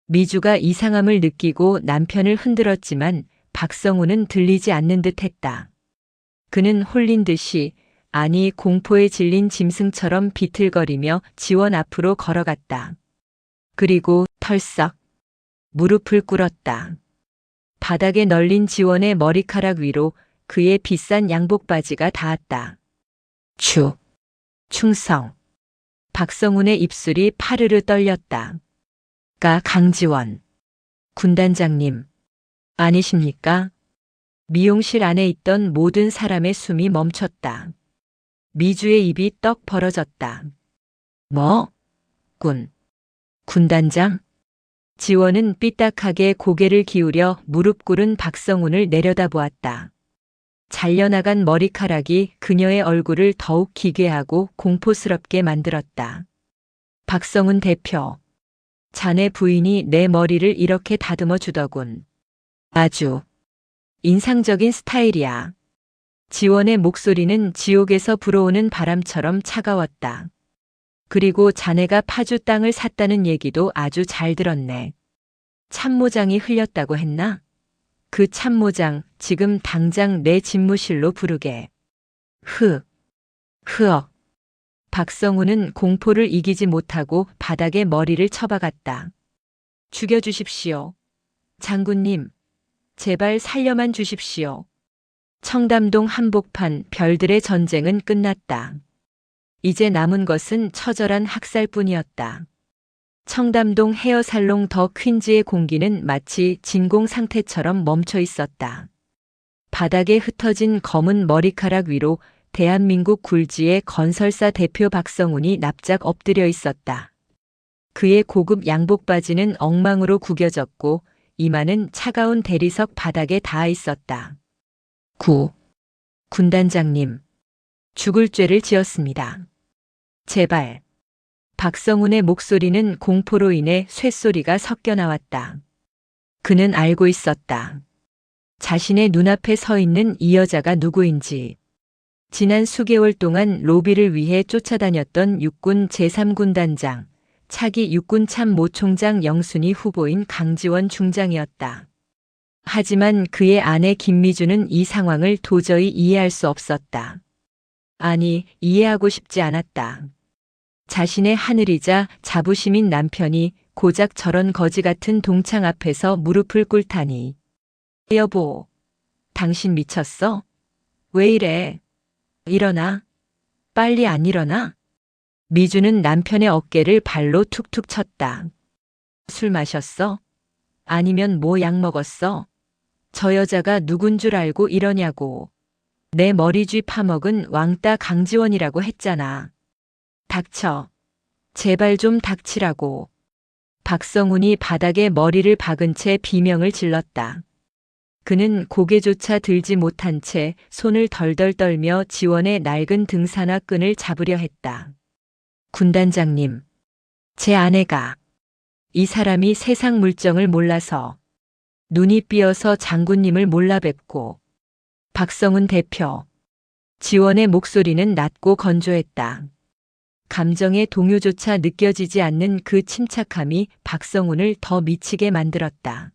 미주가 이상함을 느끼고 남편을 흔들었지만 박성훈은 들리지 않는 듯 했다. 그는 홀린 듯이, 아니 공포에 질린 짐승처럼 비틀거리며 지원 앞으로 걸어갔다. 그리고 털썩 무릎을 꿇었다. 바닥에 널린 지원의 머리카락 위로 그의 비싼 양복 바지가 닿았다. 충성. 박성훈의 입술이 파르르 떨렸다. 강지원. 군단장님. 아니십니까? 미용실 안에 있던 모든 사람의 숨이 멈췄다. 미주의 입이 떡 벌어졌다. 뭐? 군단장? 지원은 삐딱하게 고개를 기울여 무릎 꿇은 박성훈을 내려다보았다. 잘려나간 머리카락이 그녀의 얼굴을 더욱 기괴하고 공포스럽게 만들었다. 박성훈 대표. 자네 부인이 내 머리를 이렇게 다듬어 주더군. 아주 인상적인 스타일이야. 지원의 목소리는 지옥에서 불어오는 바람처럼 차가웠다. 그리고 자네가 파주 땅을 샀다는 얘기도 아주 잘 들었네. 참모장이 흘렸다고 했나? 그 참모장 지금 당장 내 집무실로 부르게. 흐억. 박성훈은 공포를 이기지 못하고 바닥에 머리를 쳐박았다. 죽여주십시오. 장군님, 제발 살려만 주십시오. 청담동 한복판 별들의 전쟁은 끝났다. 이제 남은 것은 처절한 학살뿐이었다. 청담동 헤어살롱 더 퀸즈의 공기는 마치 진공 상태처럼 멈춰 있었다. 바닥에 흩어진 검은 머리카락 위로 대한민국 굴지의 건설사 대표 박성훈이 납작 엎드려 있었다. 그의 고급 양복 바지는 엉망으로 구겨졌고 이마는 차가운 대리석 바닥에 닿아 있었다. 군단장님, 죽을 죄를 지었습니다. 제발. 박성훈의 목소리는 공포로 인해 쇳소리가 섞여 나왔다. 그는 알고 있었다. 자신의 눈앞에 서 있는 이 여자가 누구인지. 지난 수개월 동안 로비를 위해 쫓아다녔던 육군 제3군단장, 차기 육군 참모총장 영순위 후보인 강지원 중장이었다. 하지만 그의 아내 김미주는 이 상황을 도저히 이해할 수 없었다. 아니, 이해하고 싶지 않았다. 자신의 하늘이자 자부심인 남편이 고작 저런 거지 같은 동창 앞에서 무릎을 꿇다니. 여보, 당신 미쳤어? 왜 이래? 일어나. 빨리 안 일어나? 미주는 남편의 어깨를 발로 툭툭 쳤다. 술 마셨어? 아니면 뭐 약 먹었어? 저 여자가 누군 줄 알고 이러냐고. 내 머리쥐 파먹은 왕따 강지원이라고 했잖아. 닥쳐. 제발 좀 닥치라고. 박성훈이 바닥에 머리를 박은 채 비명을 질렀다. 그는 고개조차 들지 못한 채 손을 덜덜 떨며 지원의 낡은 등산화 끈을 잡으려 했다. 군단장님, 제 아내가 이 사람이 세상 물정을 몰라서 눈이 삐어서 장군님을 몰라 뵙고. 박성훈 대표. 지원의 목소리는 낮고 건조했다. 감정의 동요조차 느껴지지 않는 그 침착함이 박성훈을 더 미치게 만들었다.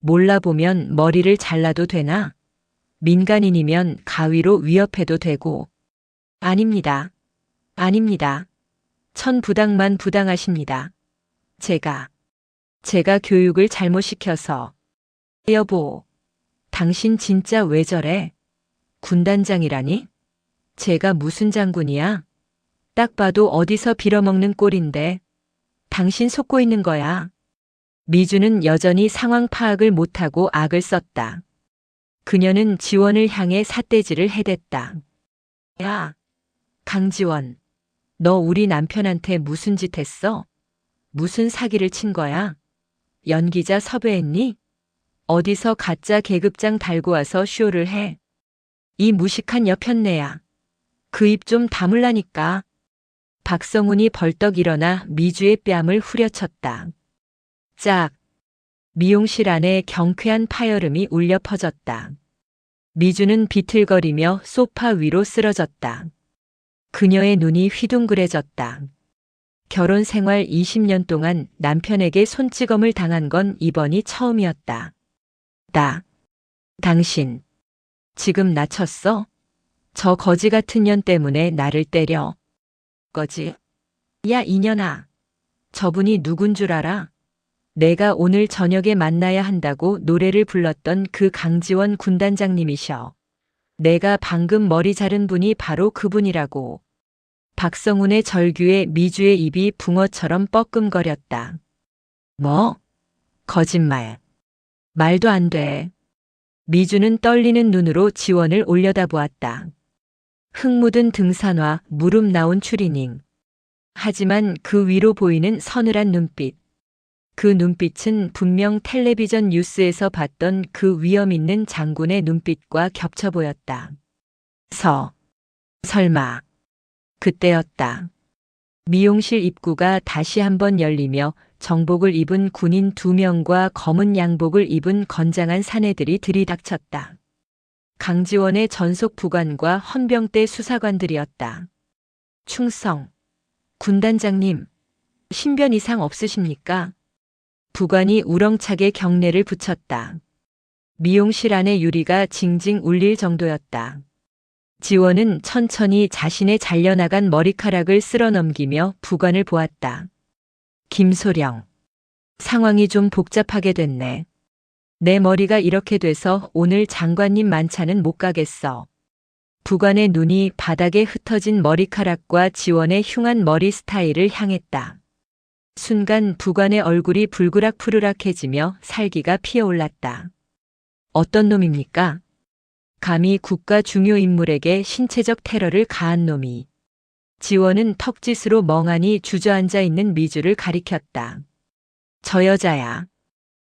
몰라보면 머리를 잘라도 되나? 민간인이면 가위로 위협해도 되고. 아닙니다. 아닙니다. 천부당만 부당하십니다. 제가 교육을 잘못 시켜서. 여보, 당신 진짜 왜 저래? 군단장이라니? 제가 무슨 장군이야? 딱 봐도 어디서 빌어먹는 꼴인데. 당신 속고 있는 거야. 미주는 여전히 상황 파악을 못하고 악을 썼다. 그녀는 지원을 향해 삿대질을 해댔다. 야, 강지원, 너 우리 남편한테 무슨 짓 했어? 무슨 사기를 친 거야? 연기자 섭외했니? 어디서 가짜 계급장 달고 와서 쇼를 해? 이 무식한 여편네야. 그 입 좀 다물라니까. 박성훈이 벌떡 일어나 미주의 뺨을 후려쳤다. 짝. 미용실 안에 경쾌한 파열음이 울려 퍼졌다. 미주는 비틀거리며 소파 위로 쓰러졌다. 그녀의 눈이 휘둥그레졌다. 결혼 생활 20년 동안 남편에게 손찌검을 당한 건 이번이 처음이었다. 당신, 지금 나 쳤어? 저 거지 같은 년 때문에 나를 때려. 거지? 야, 이년아. 저분이 누군 줄 알아? 내가 오늘 저녁에 만나야 한다고 노래를 불렀던 그 강지원 군단장님이셔. 내가 방금 머리 자른 분이 바로 그분이라고. 박성훈의 절규에 미주의 입이 붕어처럼 뻐끔거렸다. 뭐? 거짓말. 말도 안 돼. 미주는 떨리는 눈으로 지원을 올려다보았다. 흙 묻은 등산화, 무릎 나온 추리닝. 하지만 그 위로 보이는 서늘한 눈빛. 그 눈빛은 분명 텔레비전 뉴스에서 봤던 그 위험 있는 장군의 눈빛과 겹쳐 보였다. 설마. 그때였다. 미용실 입구가 다시 한번 열리며 정복을 입은 군인 2명과 검은 양복을 입은 건장한 사내들이 들이닥쳤다. 강지원의 전속 부관과 헌병대 수사관들이었다. 충성. 군단장님, 신변 이상 없으십니까? 부관이 우렁차게 경례를 붙였다. 미용실 안의 유리가 징징 울릴 정도였다. 지원은 천천히 자신의 잘려나간 머리카락을 쓸어넘기며 부관을 보았다. 김소령. 상황이 좀 복잡하게 됐네. 내 머리가 이렇게 돼서 오늘 장관님 만찬은 못 가겠어. 부관의 눈이 바닥에 흩어진 머리카락과 지원의 흉한 머리 스타일을 향했다. 순간 부관의 얼굴이 불그락푸르락해지며 살기가 피어올랐다. 어떤 놈입니까? 감히 국가 중요 인물에게 신체적 테러를 가한 놈이. 지원은 턱짓으로 멍하니 주저앉아 있는 미주를 가리켰다. 저 여자야.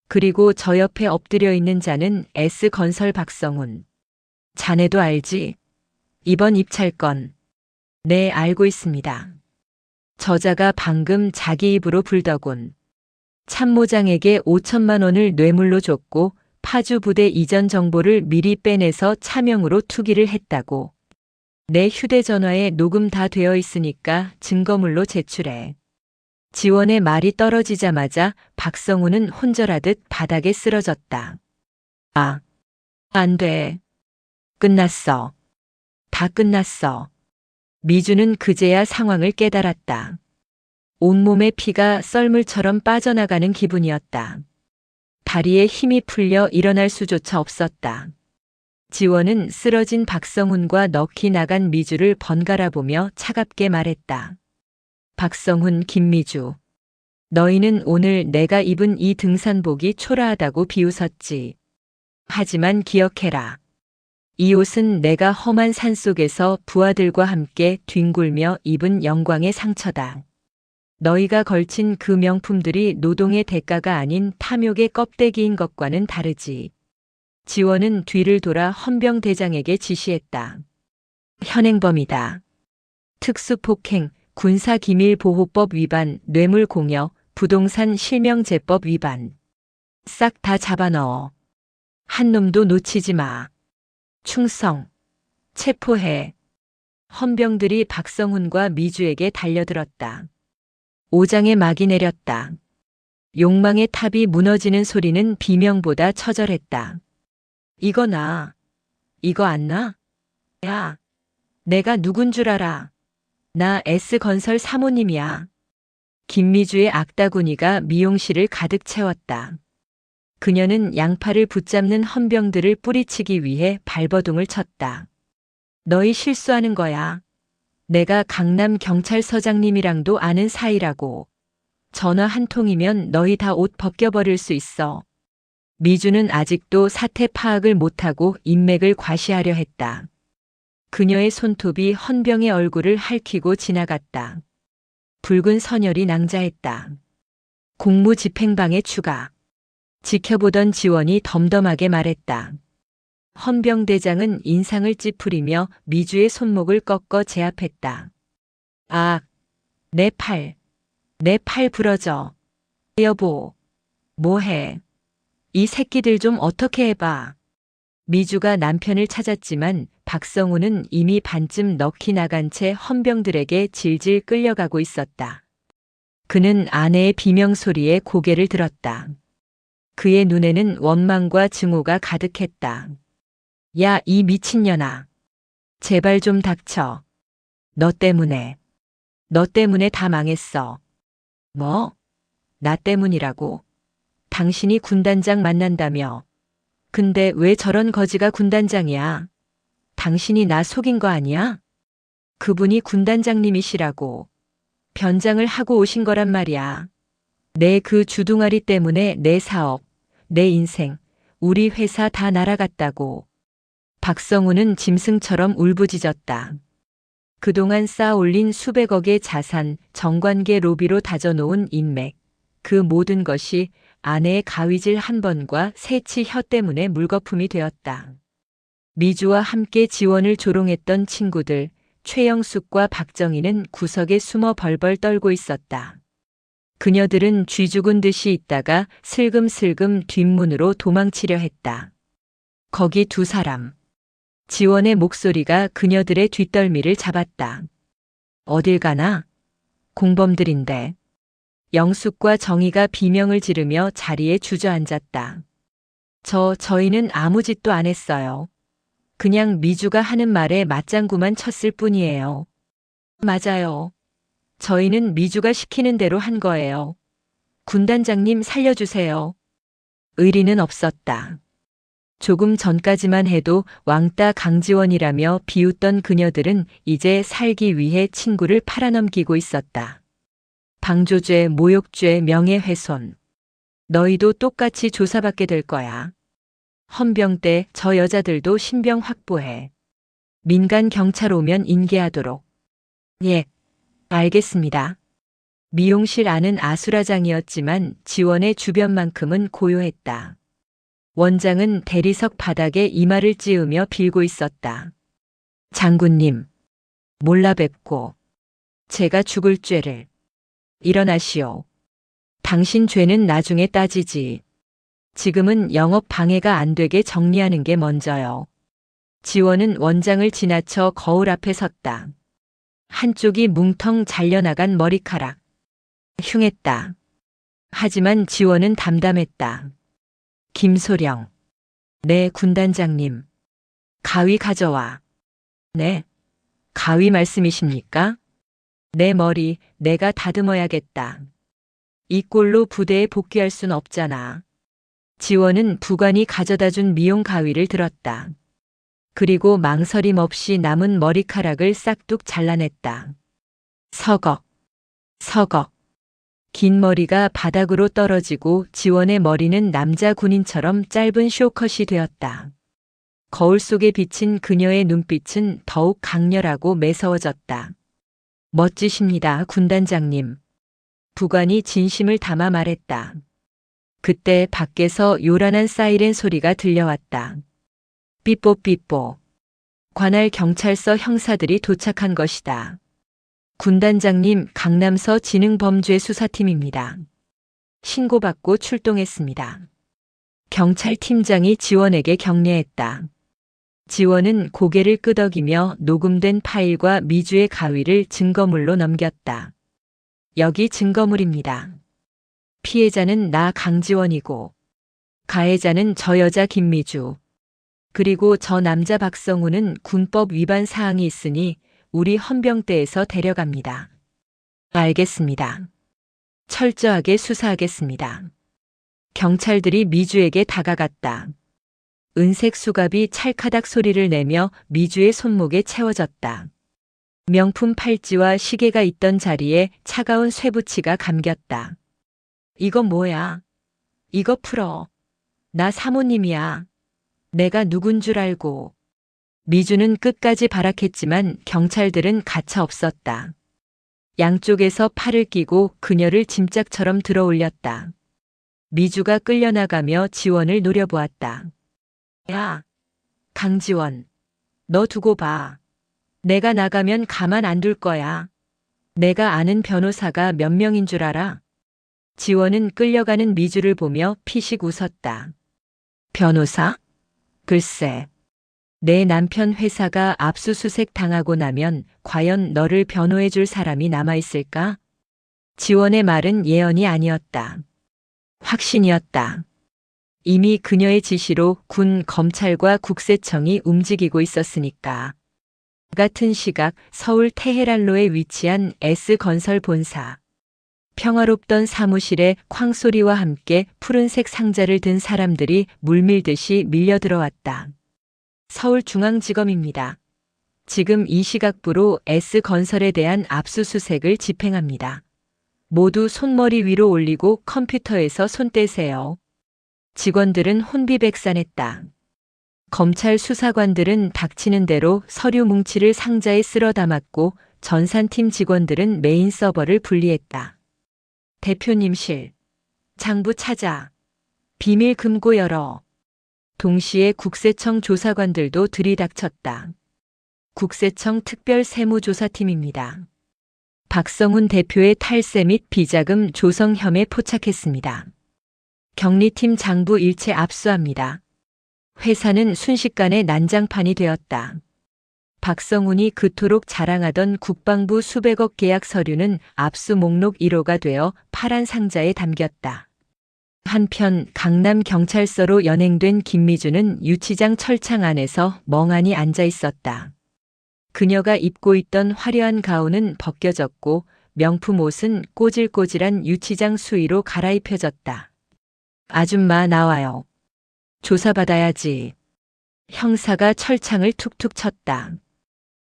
그리고 저 옆에 엎드려 있는 자는 S건설 박성훈. 자네도 알지? 이번 입찰건. 네, 알고 있습니다. 저자가 방금 자기 입으로 불더군. 참모장에게 5천만 원을 뇌물로 줬고 파주 부대 이전 정보를 미리 빼내서 차명으로 투기를 했다고. 내 휴대전화에 녹음 다 되어 있으니까 증거물로 제출해. 지원의 말이 떨어지자마자 박성훈은 혼절하듯 바닥에 쓰러졌다. 아, 안 돼. 끝났어. 다 끝났어. 미주는 그제야 상황을 깨달았다. 온몸의 피가 썰물처럼 빠져나가는 기분이었다. 다리에 힘이 풀려 일어날 수조차 없었다. 지원은 쓰러진 박성훈과 넋이 나간 미주를 번갈아 보며 차갑게 말했다. 박성훈, 김미주. 너희는 오늘 내가 입은 이 등산복이 초라하다고 비웃었지. 하지만 기억해라. 이 옷은 내가 험한 산속에서 부하들과 함께 뒹굴며 입은 영광의 상처다. 너희가 걸친 그 명품들이 노동의 대가가 아닌 탐욕의 껍데기인 것과는 다르지. 지원은 뒤를 돌아 헌병대장에게 지시했다. 현행범이다. 특수폭행, 군사기밀보호법 위반, 뇌물공여, 부동산 실명제법 위반. 싹 다 잡아넣어. 한 놈도 놓치지 마. 충성. 체포해. 헌병들이 박성훈과 미주에게 달려들었다. 오장에 막이 내렸다. 욕망의 탑이 무너지는 소리는 비명보다 처절했다. 이거 나. 이거 안 나? 야, 내가 누군 줄 알아. 나 S건설 사모님이야. 김미주의 악다구니가 미용실을 가득 채웠다. 그녀는 양팔을 붙잡는 헌병들을 뿌리치기 위해 발버둥을 쳤다. 너희 실수하는 거야. 내가 강남 경찰서장님이랑도 아는 사이라고. 전화 한 통이면 너희 다 옷 벗겨버릴 수 있어. 미주는 아직도 사태 파악을 못하고 인맥을 과시하려 했다. 그녀의 손톱이 헌병의 얼굴을 핥히고 지나갔다. 붉은 선혈이 낭자했다. 공무집행방해 추가. 지켜보던 지원이 덤덤하게 말했다. 헌병대장은 인상을 찌푸리며 미주의 손목을 꺾어 제압했다. 아, 내 팔 부러져. 여보, 뭐해? 이 새끼들 좀 어떻게 해봐. 미주가 남편을 찾았지만 박성훈은 이미 반쯤 넋이 나간 채 헌병들에게 질질 끌려가고 있었다. 그는 아내의 비명소리에 고개를 들었다. 그의 눈에는 원망과 증오가 가득했다. 야, 이 미친년아. 제발 좀 닥쳐. 너 때문에 다 망했어. 뭐? 나 때문이라고? 당신이 군단장 만난다며. 근데 왜 저런 거지가 군단장이야? 당신이 나 속인 거 아니야? 그분이 군단장님이시라고. 변장을 하고 오신 거란 말이야. 내 그 주둥아리 때문에 내 사업, 내 인생, 우리 회사 다 날아갔다고. 박성훈은 짐승처럼 울부짖었다. 그동안 쌓아올린 수백억의 자산, 정관계 로비로 다져놓은 인맥, 그 모든 것이 아내의 가위질 한 번과 새치 혀 때문에 물거품이 되었다. 미주와 함께 지원을 조롱했던 친구들, 최영숙과 박정희는 구석에 숨어 벌벌 떨고 있었다. 그녀들은 쥐 죽은 듯이 있다가 슬금슬금 뒷문으로 도망치려 했다. 거기 두 사람. 지원의 목소리가 그녀들의 뒷덜미를 잡았다. 어딜 가나? 공범들인데. 영숙과 정희가 비명을 지르며 자리에 주저앉았다. 저희는 아무 짓도 안 했어요. 그냥 미주가 하는 말에 맞장구만 쳤을 뿐이에요. 맞아요. 저희는 미주가 시키는 대로 한 거예요. 군단장님 살려주세요. 의리는 없었다. 조금 전까지만 해도 왕따 강지원이라며 비웃던 그녀들은 이제 살기 위해 친구를 팔아넘기고 있었다. 방조죄, 모욕죄, 명예훼손. 너희도 똑같이 조사받게 될 거야. 헌병 때 저 여자들도 신병 확보해. 민간 경찰 오면 인계하도록. 예, 알겠습니다. 미용실 안은 아수라장이었지만 지원의 주변만큼은 고요했다. 원장은 대리석 바닥에 이마를 찌으며 빌고 있었다. 장군님, 몰라 뵙고 제가 죽을 죄를. 일어나시오. 당신 죄는 나중에 따지지. 지금은 영업 방해가 안 되게 정리하는 게 먼저요. 지원은 원장을 지나쳐 거울 앞에 섰다. 한쪽이 뭉텅 잘려나간 머리카락. 흉했다. 하지만 지원은 담담했다. 김소령. 네, 군단장님. 가위 가져와. 네. 가위 말씀이십니까? 내 머리 내가 다듬어야겠다. 이 꼴로 부대에 복귀할 순 없잖아. 지원은 부관이 가져다 준 미용 가위를 들었다. 그리고 망설임 없이 남은 머리카락을 싹둑 잘라냈다. 서걱, 서걱. 긴 머리가 바닥으로 떨어지고 지원의 머리는 남자 군인처럼 짧은 쇼컷이 되었다. 거울 속에 비친 그녀의 눈빛은 더욱 강렬하고 매서워졌다. 멋지십니다, 군단장님. 부관이 진심을 담아 말했다. 그때 밖에서 요란한 사이렌 소리가 들려왔다. 삐뽀삐뽀. 관할 경찰서 형사들이 도착한 것이다. 군단장님, 강남서 지능범죄수사팀입니다. 신고받고 출동했습니다. 경찰팀장이 지원에게 격려했다. 지원은 고개를 끄덕이며 녹음된 파일과 미주의 가위를 증거물로 넘겼다. 여기 증거물입니다. 피해자는 나 강지원이고 가해자는 저 여자 김미주. 그리고 저 남자 박성우는 군법 위반 사항이 있으니 우리 헌병대에서 데려갑니다. 알겠습니다. 철저하게 수사하겠습니다. 경찰들이 미주에게 다가갔다. 은색 수갑이 찰카닥 소리를 내며 미주의 손목에 채워졌다. 명품 팔찌와 시계가 있던 자리에 차가운 쇠붙이가 감겼다. 이거 뭐야? 이거 풀어. 나 사모님이야. 내가 누군 줄 알고. 미주는 끝까지 발악했지만 경찰들은 가차 없었다. 양쪽에서 팔을 끼고 그녀를 짐짝처럼 들어 올렸다. 미주가 끌려나가며 지원을 노려보았다. 야, 강지원. 너 두고 봐. 내가 나가면 가만 안 둘 거야. 내가 아는 변호사가 몇 명인 줄 알아? 지원은 끌려가는 미주를 보며 피식 웃었다. 변호사? 글쎄. 내 남편 회사가 압수수색 당하고 나면 과연 너를 변호해 줄 사람이 남아있을까? 지원의 말은 예언이 아니었다. 확신이었다. 이미 그녀의 지시로 군, 검찰과 국세청이 움직이고 있었으니까. 같은 시각 서울 테헤란로에 위치한 S건설 본사. 평화롭던 사무실에 쾅소리와 함께 푸른색 상자를 든 사람들이 물밀듯이 밀려들어왔다. 서울중앙지검입니다. 지금 이 시각부로 S건설에 대한 압수수색을 집행합니다. 모두 손머리 위로 올리고 컴퓨터에서 손 떼세요. 직원들은 혼비백산했다. 검찰 수사관들은 닥치는 대로 서류 뭉치를 상자에 쓸어 담았고 전산팀 직원들은 메인 서버를 분리했다. 대표님실. 장부 찾아. 비밀 금고 열어. 동시에 국세청 조사관들도 들이닥쳤다. 국세청 특별세무조사팀입니다. 박성훈 대표의 탈세 및 비자금 조성 혐의 포착했습니다. 격리팀 장부 일체 압수합니다. 회사는 순식간에 난장판이 되었다. 박성훈이 그토록 자랑하던 국방부 수백억 계약 서류는 압수 목록 1호가 되어 파란 상자에 담겼다. 한편 강남 경찰서로 연행된 김미주는 유치장 철창 안에서 멍하니 앉아 있었다. 그녀가 입고 있던 화려한 가운은 벗겨졌고 명품 옷은 꼬질꼬질한 유치장 수의로 갈아입혀졌다. 아줌마 나와요. 조사받아야지. 형사가 철창을 툭툭 쳤다.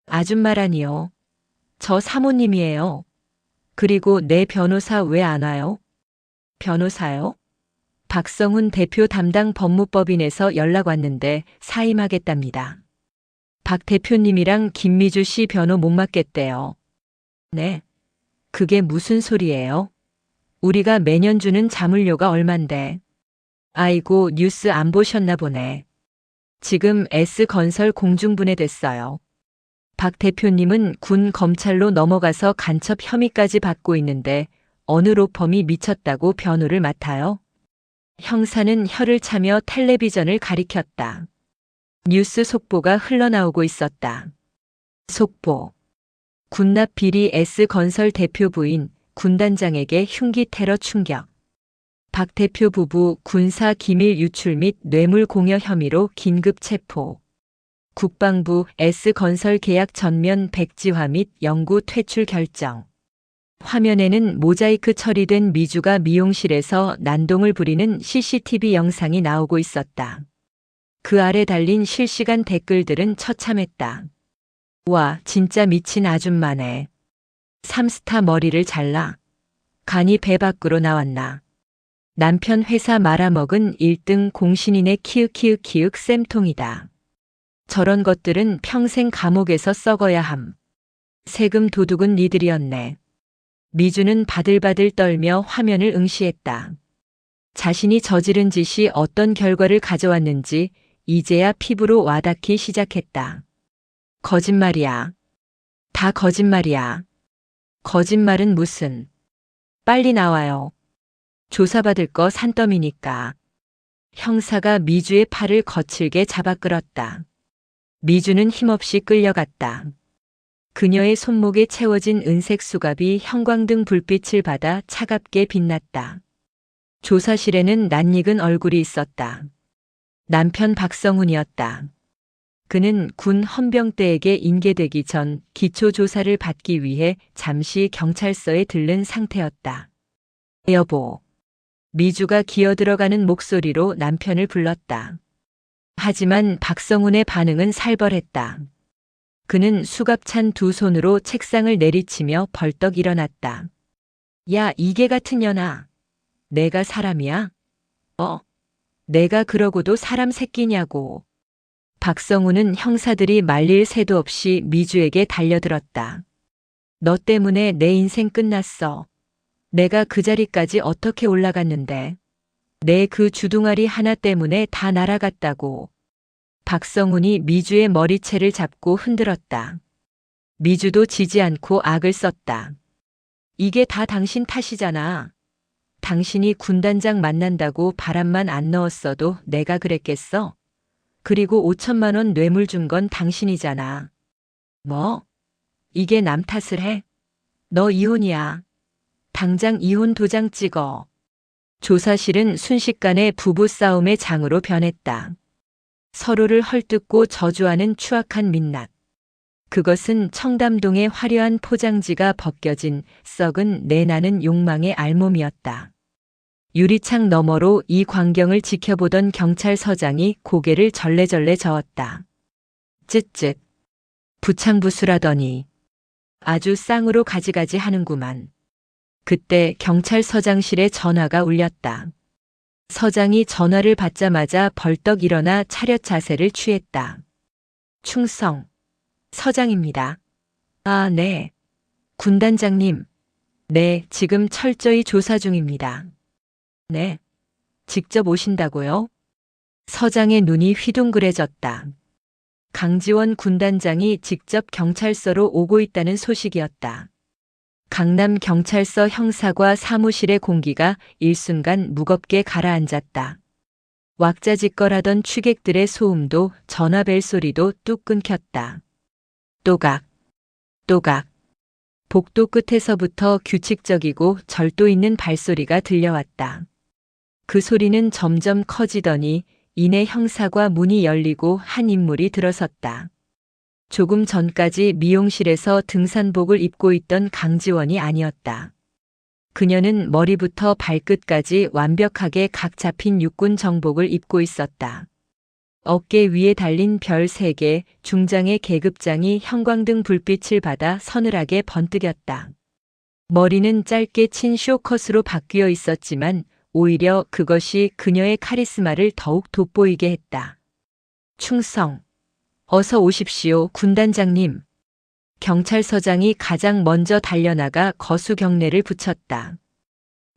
아줌마라니요. 저 사모님이에요. 그리고 내 변호사 왜 안 와요? 변호사요? 박성훈 대표 담당 법무법인에서 연락 왔는데 사임하겠답니다. 박 대표님이랑 김미주 씨 변호 못 맡겠대요. 네. 그게 무슨 소리예요? 우리가 매년 주는 자물료가 얼만데. 아이고, 뉴스 안 보셨나 보네. 지금 S건설 공중분해됐어요. 박 대표님은 군 검찰로 넘어가서 간첩 혐의까지 받고 있는데 어느 로펌이 미쳤다고 변호를 맡아요? 형사는 혀를 차며 텔레비전을 가리켰다. 뉴스 속보가 흘러나오고 있었다. 속보. 군납 비리 S건설 대표 부인 군단장에게 흉기 테러 충격. 박 대표 부부 군사 기밀 유출 및 뇌물 공여 혐의로 긴급 체포. 국방부 S건설 계약 전면 백지화 및 영구 퇴출 결정. 화면에는 모자이크 처리된 미주가 미용실에서 난동을 부리는 CCTV 영상이 나오고 있었다. 그 아래 달린 실시간 댓글들은 처참했다. 와, 진짜 미친 아줌마네. 3스타 머리를 잘라. 간이 배 밖으로 나왔나. 남편 회사 말아먹은 1등 공신인의 키읔키읔키읔 쌤통이다. 저런 것들은 평생 감옥에서 썩어야 함. 세금 도둑은 니들이었네. 미주는 바들바들 떨며 화면을 응시했다. 자신이 저지른 짓이 어떤 결과를 가져왔는지 이제야 피부로 와닿기 시작했다. 거짓말이야. 다 거짓말이야. 거짓말은 무슨. 빨리 나와요. 조사받을 거 산더미니까. 형사가 미주의 팔을 거칠게 잡아 끌었다. 미주는 힘없이 끌려갔다. 그녀의 손목에 채워진 은색 수갑이 형광등 불빛을 받아 차갑게 빛났다. 조사실에는 낯익은 얼굴이 있었다. 남편 박성훈이었다. 그는 군 헌병대에게 인계되기 전 기초조사를 받기 위해 잠시 경찰서에 들른 상태였다. 여보. 미주가 기어들어가는 목소리로 남편을 불렀다. 하지만 박성훈의 반응은 살벌했다. 그는 수갑찬 두 손으로 책상을 내리치며 벌떡 일어났다. 야, 이게 같은 년아. 내가 사람이야? 내가 그러고도 사람 새끼냐고. 박성훈은 형사들이 말릴 새도 없이 미주에게 달려들었다. 너 때문에 내 인생 끝났어. 내가 그 자리까지 어떻게 올라갔는데. 내 그 주둥아리 하나 때문에 다 날아갔다고. 박성훈이 미주의 머리채를 잡고 흔들었다. 미주도 지지 않고 악을 썼다. 이게 다 당신 탓이잖아. 당신이 군단장 만난다고 바람만 안 넣었어도 내가 그랬겠어? 그리고 5천만 원 뇌물 준 건 당신이잖아. 뭐? 이게 남 탓을 해? 너 이혼이야. 당장 이혼 도장 찍어. 조사실은 순식간에 부부싸움의 장으로 변했다. 서로를 헐뜯고 저주하는 추악한 민낯. 그것은 청담동의 화려한 포장지가 벗겨진 썩은 내나는 욕망의 알몸이었다. 유리창 너머로 이 광경을 지켜보던 경찰서장이 고개를 절레절레 저었다. 쯧쯧. 부창부수라더니 아주 쌍으로 가지가지 하는구만. 그때 경찰서장실에 전화가 울렸다. 서장이 전화를 받자마자 벌떡 일어나 차렷 자세를 취했다. 충성. 서장입니다. 아, 네. 군단장님. 네, 지금 철저히 조사 중입니다. 네. 직접 오신다고요? 서장의 눈이 휘둥그레졌다. 강지원 군단장이 직접 경찰서로 오고 있다는 소식이었다. 강남경찰서 형사과 사무실의 공기가 일순간 무겁게 가라앉았다. 왁자지껄하던 취객들의 소음도 전화벨 소리도 뚝 끊겼다. 또각, 또각. 복도 끝에서부터 규칙적이고 절도 있는 발소리가 들려왔다. 그 소리는 점점 커지더니 이내 형사과 문이 열리고 한 인물이 들어섰다. 조금 전까지 미용실에서 등산복을 입고 있던 강지원이 아니었다. 그녀는 머리부터 발끝까지 완벽하게 각 잡힌 육군 정복을 입고 있었다. 어깨 위에 달린 별 3개, 중장의 계급장이 형광등 불빛을 받아 서늘하게 번뜩였다. 머리는 짧게 친 쇼컷으로 바뀌어 있었지만 오히려 그것이 그녀의 카리스마를 더욱 돋보이게 했다. 충성. 어서 오십시오, 군단장님. 경찰서장이 가장 먼저 달려나가 거수 경례를 붙였다.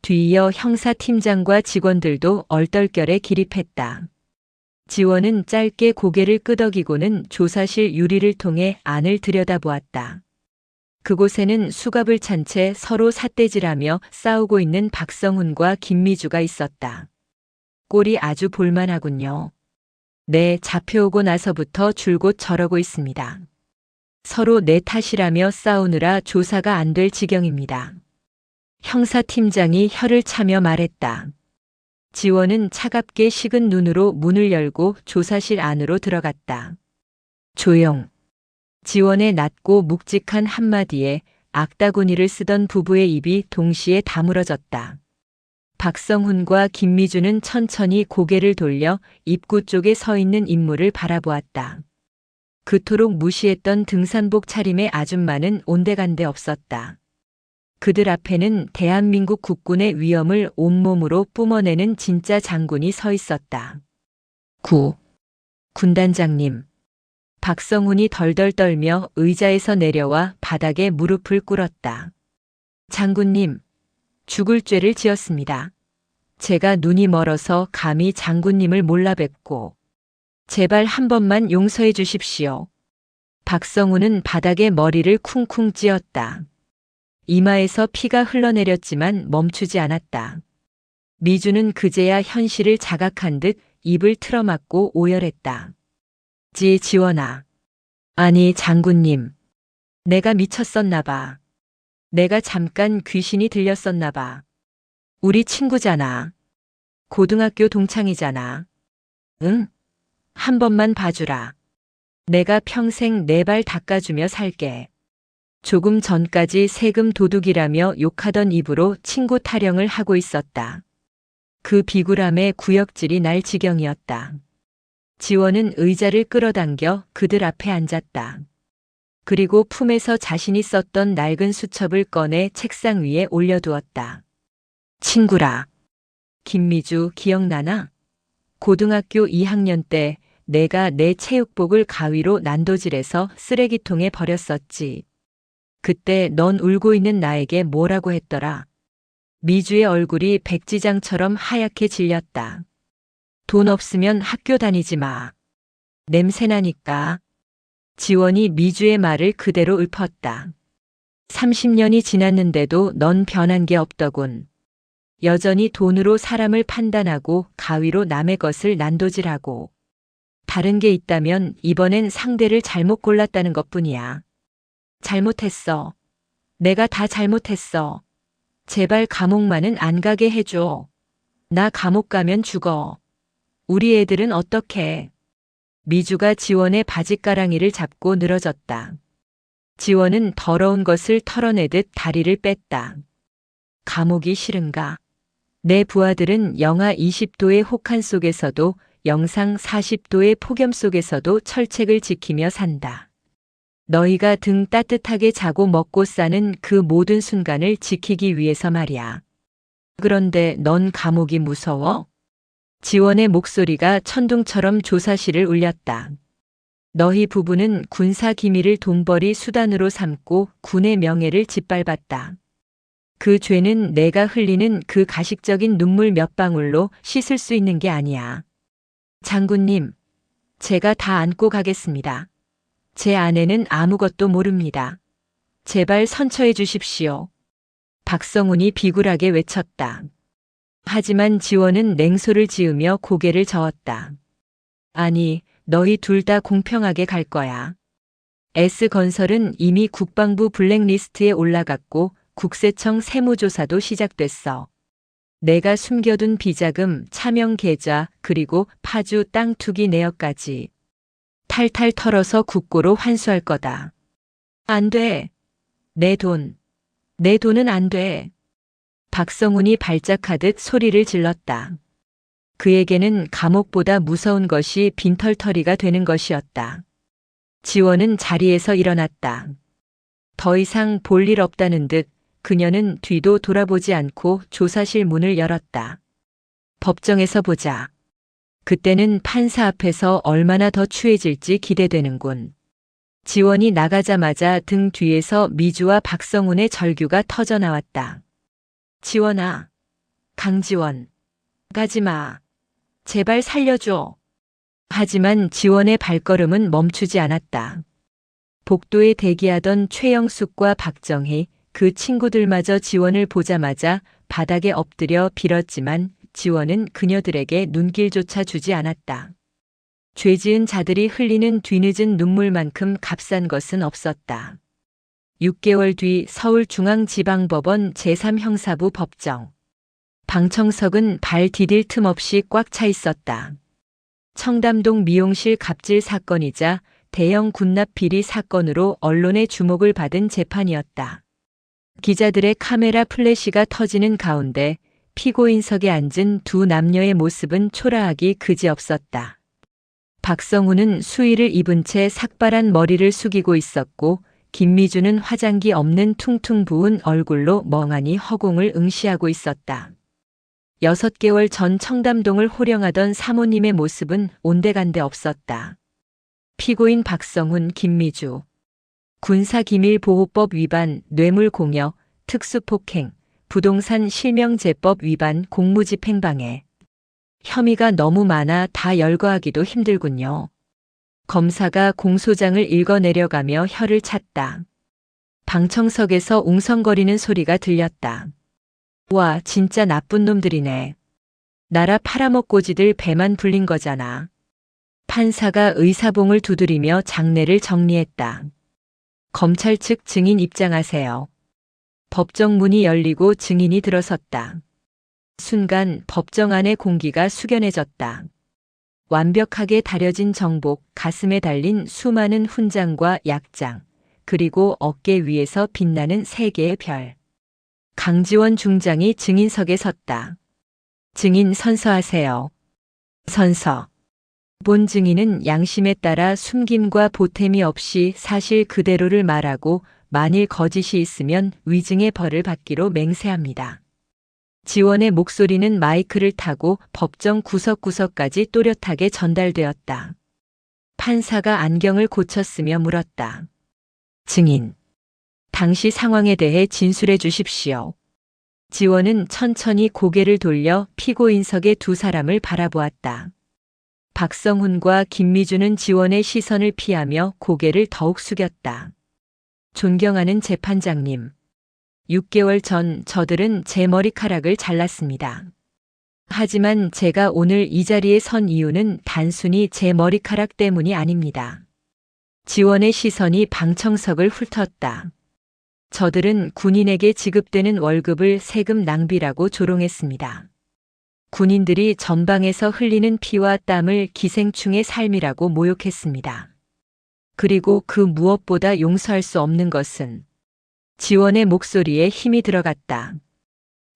뒤이어 형사팀장과 직원들도 얼떨결에 기립했다. 지원은 짧게 고개를 끄덕이고는 조사실 유리를 통해 안을 들여다보았다. 그곳에는 수갑을 찬 채 서로 삿대질하며 싸우고 있는 박성훈과 김미주가 있었다. 꼴이 아주 볼만하군요. 네, 잡혀오고 나서부터 줄곧 저러고 있습니다. 서로 내 탓이라며 싸우느라 조사가 안 될 지경입니다. 형사팀장이 혀를 차며 말했다. 지원은 차갑게 식은 눈으로 문을 열고 조사실 안으로 들어갔다. 조용. 지원의 낮고 묵직한 한마디에 악다구니를 쓰던 부부의 입이 동시에 다물어졌다. 박성훈과 김미주는 천천히 고개를 돌려 입구 쪽에 서 있는 인물을 바라보았다. 그토록 무시했던 등산복 차림의 아줌마는 온데간데 없었다. 그들 앞에는 대한민국 국군의 위엄을 온몸으로 뿜어내는 진짜 장군이 서 있었다. 군단장님. 박성훈이 덜덜 떨며 의자에서 내려와 바닥에 무릎을 꿇었다. 장군님, 죽을 죄를 지었습니다. 제가 눈이 멀어서 감히 장군님을 몰라 뵙고 제발 한 번만 용서해 주십시오. 박성훈은 바닥에 머리를 쿵쿵 찧었다. 이마에서 피가 흘러내렸지만 멈추지 않았다. 미주는 그제야 현실을 자각한 듯 입을 틀어막고 오열했다. 지원아. 아니 장군님. 내가 미쳤었나 봐. 내가 잠깐 귀신이 들렸었나 봐. 우리 친구잖아. 고등학교 동창이잖아. 응? 한 번만 봐주라. 내가 평생 내 발 닦아주며 살게. 조금 전까지 세금 도둑이라며 욕하던 입으로 친구 타령을 하고 있었다. 그 비굴함에 구역질이 날 지경이었다. 지원은 의자를 끌어당겨 그들 앞에 앉았다. 그리고 품에서 자신이 썼던 낡은 수첩을 꺼내 책상 위에 올려두었다. 친구라. 김미주 기억나나? 고등학교 2학년 때 내가 내 체육복을 가위로 난도질해서 쓰레기통에 버렸었지. 그때 넌 울고 있는 나에게 뭐라고 했더라? 미주의 얼굴이 백지장처럼 하얗게 질렸다. 돈 없으면 학교 다니지 마. 냄새나니까. 지원이 미주의 말을 그대로 읊었다. 30년이 지났는데도 넌 변한 게 없더군. 여전히 돈으로 사람을 판단하고 가위로 남의 것을 난도질하고. 다른 게 있다면 이번엔 상대를 잘못 골랐다는 것뿐이야. 잘못했어. 내가 다 잘못했어. 제발 감옥만은 안 가게 해줘. 나 감옥 가면 죽어. 우리 애들은 어떡해? 미주가 지원의 바짓가랑이를 잡고 늘어졌다. 지원은 더러운 것을 털어내듯 다리를 뺐다. 감옥이 싫은가? 내 부하들은 영하 20도의 혹한 속에서도 영상 40도의 폭염 속에서도 철책을 지키며 산다. 너희가 등 따뜻하게 자고 먹고 사는 그 모든 순간을 지키기 위해서 말이야. 그런데 넌 감옥이 무서워? 지원의 목소리가 천둥처럼 조사실을 울렸다. 너희 부부는 군사 기밀을 돈벌이 수단으로 삼고 군의 명예를 짓밟았다. 그 죄는 내가 흘리는 그 가식적인 눈물 몇 방울로 씻을 수 있는 게 아니야. 장군님, 제가 다 안고 가겠습니다. 제 아내는 아무것도 모릅니다. 제발 선처해 주십시오. 박성훈이 비굴하게 외쳤다. 하지만 지원은 냉소를 지으며 고개를 저었다. 아니, 너희 둘 다 공평하게 갈 거야. S건설은 이미 국방부 블랙리스트에 올라갔고 국세청 세무조사도 시작됐어. 내가 숨겨둔 비자금, 차명 계좌, 그리고 파주 땅 투기 내역까지 탈탈 털어서 국고로 환수할 거다. 안 돼. 내 돈은 안 돼. 박성훈이 발작하듯 소리를 질렀다. 그에게는 감옥보다 무서운 것이 빈털터리가 되는 것이었다. 지원은 자리에서 일어났다. 더 이상 볼 일 없다는 듯 그녀는 뒤도 돌아보지 않고 조사실 문을 열었다. 법정에서 보자. 그때는 판사 앞에서 얼마나 더 추해질지 기대되는군. 지원이 나가자마자 등 뒤에서 미주와 박성훈의 절규가 터져 나왔다. 지원아, 강지원, 가지마. 제발 살려줘. 하지만 지원의 발걸음은 멈추지 않았다. 복도에 대기하던 최영숙과 박정희, 그 친구들마저 지원을 보자마자 바닥에 엎드려 빌었지만 지원은 그녀들에게 눈길조차 주지 않았다. 죄 지은 자들이 흘리는 뒤늦은 눈물만큼 값싼 것은 없었다. 6개월 뒤 서울중앙지방법원 제3형사부 법정. 방청석은 발 디딜 틈 없이 꽉 차 있었다. 청담동 미용실 갑질 사건이자 대형 군납 비리 사건으로 언론의 주목을 받은 재판이었다. 기자들의 카메라 플래시가 터지는 가운데 피고인석에 앉은 두 남녀의 모습은 초라하기 그지없었다. 박성훈은 수의를 입은 채 삭발한 머리를 숙이고 있었고 김미주는 화장기 없는 퉁퉁 부은 얼굴로 멍하니 허공을 응시하고 있었다. 6개월 전 청담동을 호령하던 사모님의 모습은 온데간데 없었다. 피고인 박성훈, 김미주. 군사기밀보호법 위반, 뇌물공여, 특수폭행, 부동산 실명제법 위반, 공무집행방해. 혐의가 너무 많아 다 열거하기도 힘들군요. 검사가 공소장을 읽어내려가며 혀를 찼다. 방청석에서 웅성거리는 소리가 들렸다. 와, 진짜 나쁜 놈들이네. 나라 팔아먹고지들 배만 불린 거잖아. 판사가 의사봉을 두드리며 장례를 정리했다. 검찰 측 증인 입장하세요. 법정 문이 열리고 증인이 들어섰다. 순간 법정 안의 공기가 숙연해졌다. 완벽하게 다려진 정복, 가슴에 달린 수많은 훈장과 약장, 그리고 어깨 위에서 빛나는 3개의 별. 강지원 중장이 증인석에 섰다. 증인 선서하세요. 선서. 본 증인은 양심에 따라 숨김과 보탬이 없이 사실 그대로를 말하고 만일 거짓이 있으면 위증의 벌을 받기로 맹세합니다. 지원의 목소리는 마이크를 타고 법정 구석구석까지 또렷하게 전달되었다. 판사가 안경을 고쳤으며 물었다. 증인. 당시 상황에 대해 진술해 주십시오. 지원은 천천히 고개를 돌려 피고인석의 두 사람을 바라보았다. 박성훈과 김미주는 지원의 시선을 피하며 고개를 더욱 숙였다. 존경하는 재판장님. 6개월 전 저들은 제 머리카락을 잘랐습니다. 하지만 제가 오늘 이 자리에 선 이유는 단순히 제 머리카락 때문이 아닙니다. 지원의 시선이 방청석을 훑었다. 저들은 군인에게 지급되는 월급을 세금 낭비라고 조롱했습니다. 군인들이 전방에서 흘리는 피와 땀을 기생충의 삶이라고 모욕했습니다. 그리고 그 무엇보다 용서할 수 없는 것은 지원의 목소리에 힘이 들어갔다.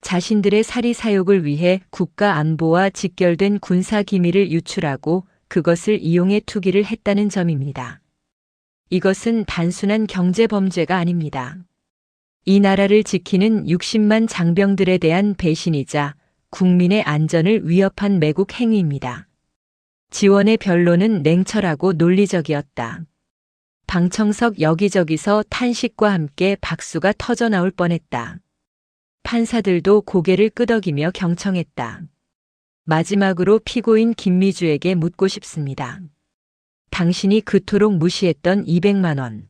자신들의 사리사욕을 위해 국가 안보와 직결된 군사 기밀을 유출하고 그것을 이용해 투기를 했다는 점입니다. 이것은 단순한 경제 범죄가 아닙니다. 이 나라를 지키는 60만 장병들에 대한 배신이자 국민의 안전을 위협한 매국 행위입니다. 지원의 변론은 냉철하고 논리적이었다. 방청석 여기저기서 탄식과 함께 박수가 터져 나올 뻔했다. 판사들도 고개를 끄덕이며 경청했다. 마지막으로 피고인 김미주에게 묻고 싶습니다. 당신이 그토록 무시했던 200만 원.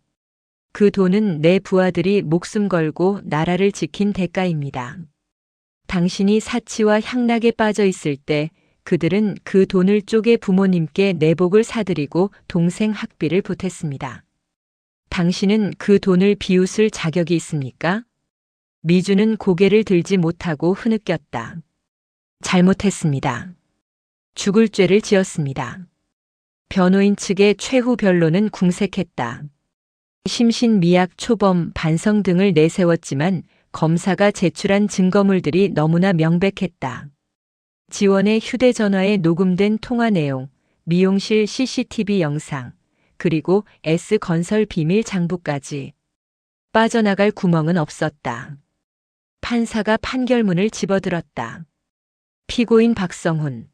그 돈은 내 부하들이 목숨 걸고 나라를 지킨 대가입니다. 당신이 사치와 향락에 빠져 있을 때 그들은 그 돈을 쪼개 부모님께 내복을 사드리고 동생 학비를 보탰습니다. 당신은 그 돈을 비웃을 자격이 있습니까? 미주는 고개를 들지 못하고 흐느꼈다. 잘못했습니다. 죽을 죄를 지었습니다. 변호인 측의 최후 변론은 궁색했다. 심신미약, 초범, 반성 등을 내세웠지만 검사가 제출한 증거물들이 너무나 명백했다. 지원의 휴대전화에 녹음된 통화 내용, 미용실 CCTV 영상, 그리고 S건설 비밀 장부까지. 빠져나갈 구멍은 없었다. 판사가 판결문을 집어들었다. 피고인 박성훈.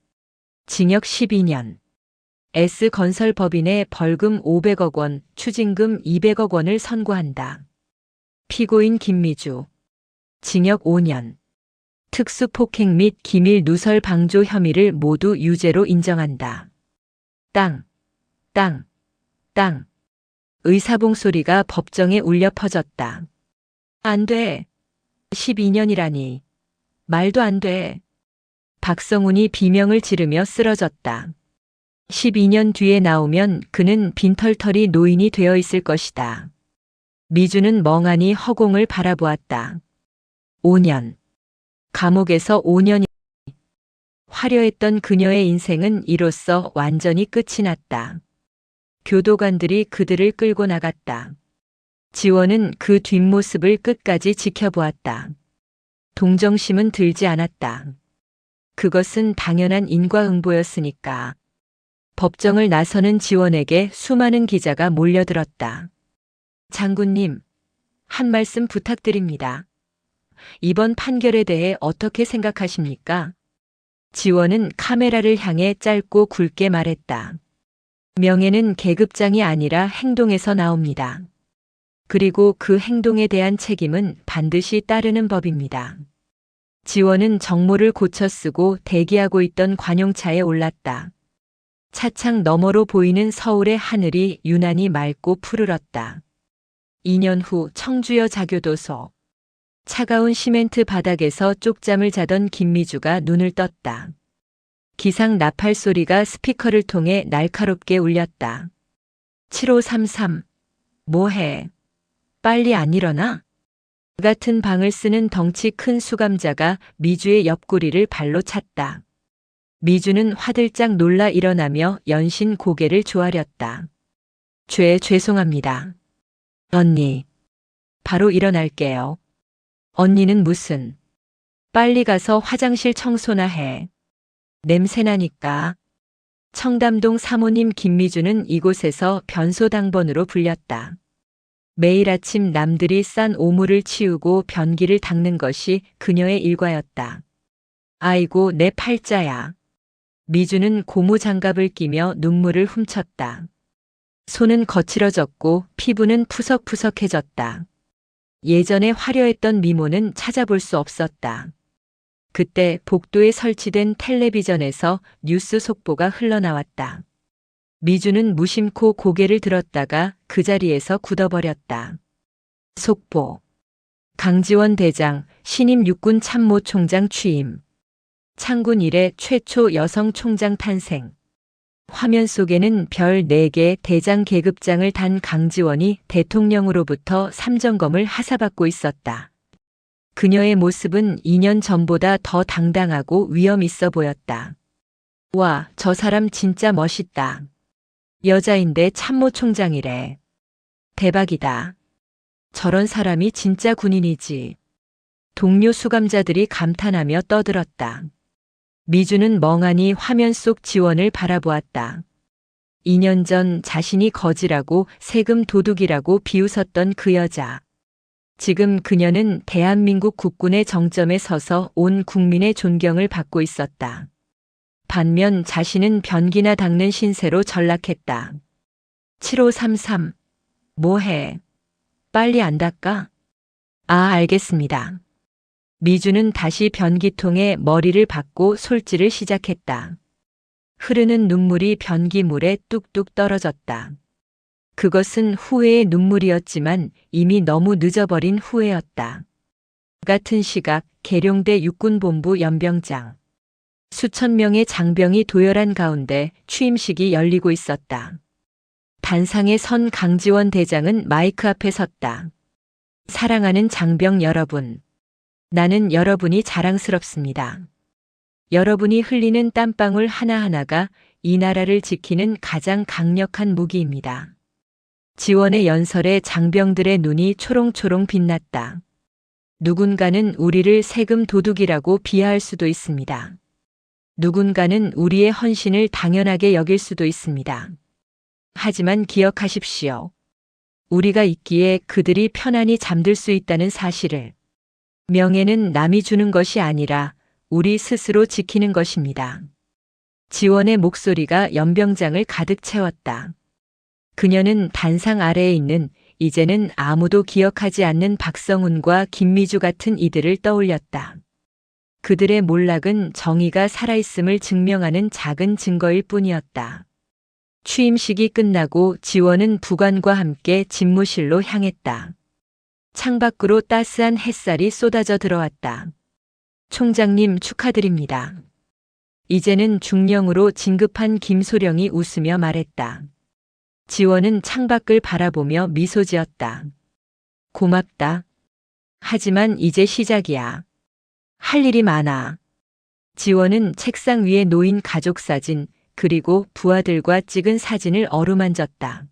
징역 12년. S건설법인에 벌금 500억 원, 추징금 200억 원을 선고한다. 피고인 김미주. 징역 5년. 특수폭행 및 기밀 누설 방조 혐의를 모두 유죄로 인정한다. 땅, 땅, 땅. 의사봉 소리가 법정에 울려 퍼졌다. 안 돼. 12년이라니. 말도 안 돼. 박성훈이 비명을 지르며 쓰러졌다. 12년 뒤에 나오면 그는 빈털터리 노인이 되어 있을 것이다. 미주는 멍하니 허공을 바라보았다. 5년. 감옥에서 5년이 화려했던 그녀의 인생은 이로써 완전히 끝이 났다. 교도관들이 그들을 끌고 나갔다. 지원은 그 뒷모습을 끝까지 지켜보았다. 동정심은 들지 않았다. 그것은 당연한 인과응보였으니까. 법정을 나서는 지원에게 수많은 기자가 몰려들었다. 장군님, 한 말씀 부탁드립니다. 이번 판결에 대해 어떻게 생각하십니까? 지원은 카메라를 향해 짧고 굵게 말했다. 명예는 계급장이 아니라 행동에서 나옵니다. 그리고 그 행동에 대한 책임은 반드시 따르는 법입니다. 지원은 정모를 고쳐 쓰고 대기하고 있던 관용차에 올랐다. 차창 너머로 보이는 서울의 하늘이 유난히 맑고 푸르렀다. 2년 후 청주여 자교도소. 차가운 시멘트 바닥에서 쪽잠을 자던 김미주가 눈을 떴다. 기상 나팔 소리가 스피커를 통해 날카롭게 울렸다. 7533. 뭐해? 빨리 안 일어나? 같은 방을 쓰는 덩치 큰 수감자가 미주의 옆구리를 발로 찼다. 미주는 화들짝 놀라 일어나며 연신 고개를 조아렸다. 죄송합니다. 언니. 바로 일어날게요. 언니는 무슨. 빨리 가서 화장실 청소나 해. 냄새나니까. 청담동 사모님 김미주는 이곳에서 변소당번으로 불렸다. 매일 아침 남들이 싼 오물을 치우고 변기를 닦는 것이 그녀의 일과였다. 아이고 내 팔자야. 미주는 고무장갑을 끼며 눈물을 훔쳤다. 손은 거칠어졌고 피부는 푸석푸석해졌다. 예전에 화려했던 미모는 찾아볼 수 없었다. 그때 복도에 설치된 텔레비전에서 뉴스 속보가 흘러나왔다. 미주는 무심코 고개를 들었다가 그 자리에서 굳어버렸다. 속보. 강지원 대장 신임 육군 참모총장 취임. 창군 이래 최초 여성 총장 탄생. 화면 속에는 별 4개 대장 계급장을 단 강지원이 대통령으로부터 삼정검을 하사받고 있었다. 그녀의 모습은 2년 전보다 더 당당하고 위험 있어 보였다. 와, 저 사람 진짜 멋있다. 여자인데 참모총장이래. 대박이다. 저런 사람이 진짜 군인이지. 동료 수감자들이 감탄하며 떠들었다. 미주는 멍하니 화면 속 지원을 바라보았다. 2년 전 자신이 거지라고 세금 도둑이라고 비웃었던 그 여자. 지금 그녀는 대한민국 국군의 정점에 서서 온 국민의 존경을 받고 있었다. 반면 자신은 변기나 닦는 신세로 전락했다. 7533. 뭐해? 빨리 안 닦아? 아, 알겠습니다. 미주는 다시 변기통에 머리를 박고 솔질을 시작했다. 흐르는 눈물이 변기물에 뚝뚝 떨어졌다. 그것은 후회의 눈물이었지만 이미 너무 늦어버린 후회였다. 같은 시각 계룡대 육군본부 연병장. 수천 명의 장병이 도열한 가운데 취임식이 열리고 있었다. 단상에 선 강지원 대장은 마이크 앞에 섰다. 사랑하는 장병 여러분. 나는 여러분이 자랑스럽습니다. 여러분이 흘리는 땀방울 하나하나가 이 나라를 지키는 가장 강력한 무기입니다. 지원의 연설에 장병들의 눈이 초롱초롱 빛났다. 누군가는 우리를 세금 도둑이라고 비하할 수도 있습니다. 누군가는 우리의 헌신을 당연하게 여길 수도 있습니다. 하지만 기억하십시오. 우리가 있기에 그들이 편안히 잠들 수 있다는 사실을. 명예는 남이 주는 것이 아니라 우리 스스로 지키는 것입니다. 지원의 목소리가 연병장을 가득 채웠다. 그녀는 단상 아래에 있는 이제는 아무도 기억하지 않는 박성훈과 김미주 같은 이들을 떠올렸다. 그들의 몰락은 정의가 살아있음을 증명하는 작은 증거일 뿐이었다. 취임식이 끝나고 지원은 부관과 함께 집무실로 향했다. 창밖으로 따스한 햇살이 쏟아져 들어왔다. 총장님 축하드립니다. 이제는 중령으로 진급한 김소령이 웃으며 말했다. 지원은 창밖을 바라보며 미소 지었다. 고맙다. 하지만 이제 시작이야. 할 일이 많아. 지원은 책상 위에 놓인 가족 사진, 그리고 부하들과 찍은 사진을 어루만졌다.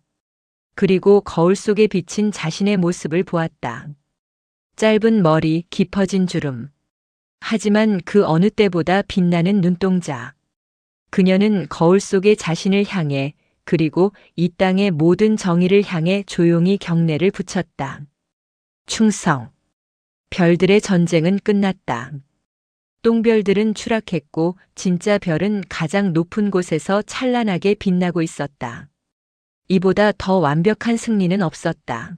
그리고 거울 속에 비친 자신의 모습을 보았다. 짧은 머리, 깊어진 주름. 하지만 그 어느 때보다 빛나는 눈동자. 그녀는 거울 속의 자신을 향해, 그리고 이 땅의 모든 정의를 향해 조용히 경례를 붙였다. 충성. 별들의 전쟁은 끝났다. 똥별들은 추락했고 진짜 별은 가장 높은 곳에서 찬란하게 빛나고 있었다. 이보다 더 완벽한 승리는 없었다.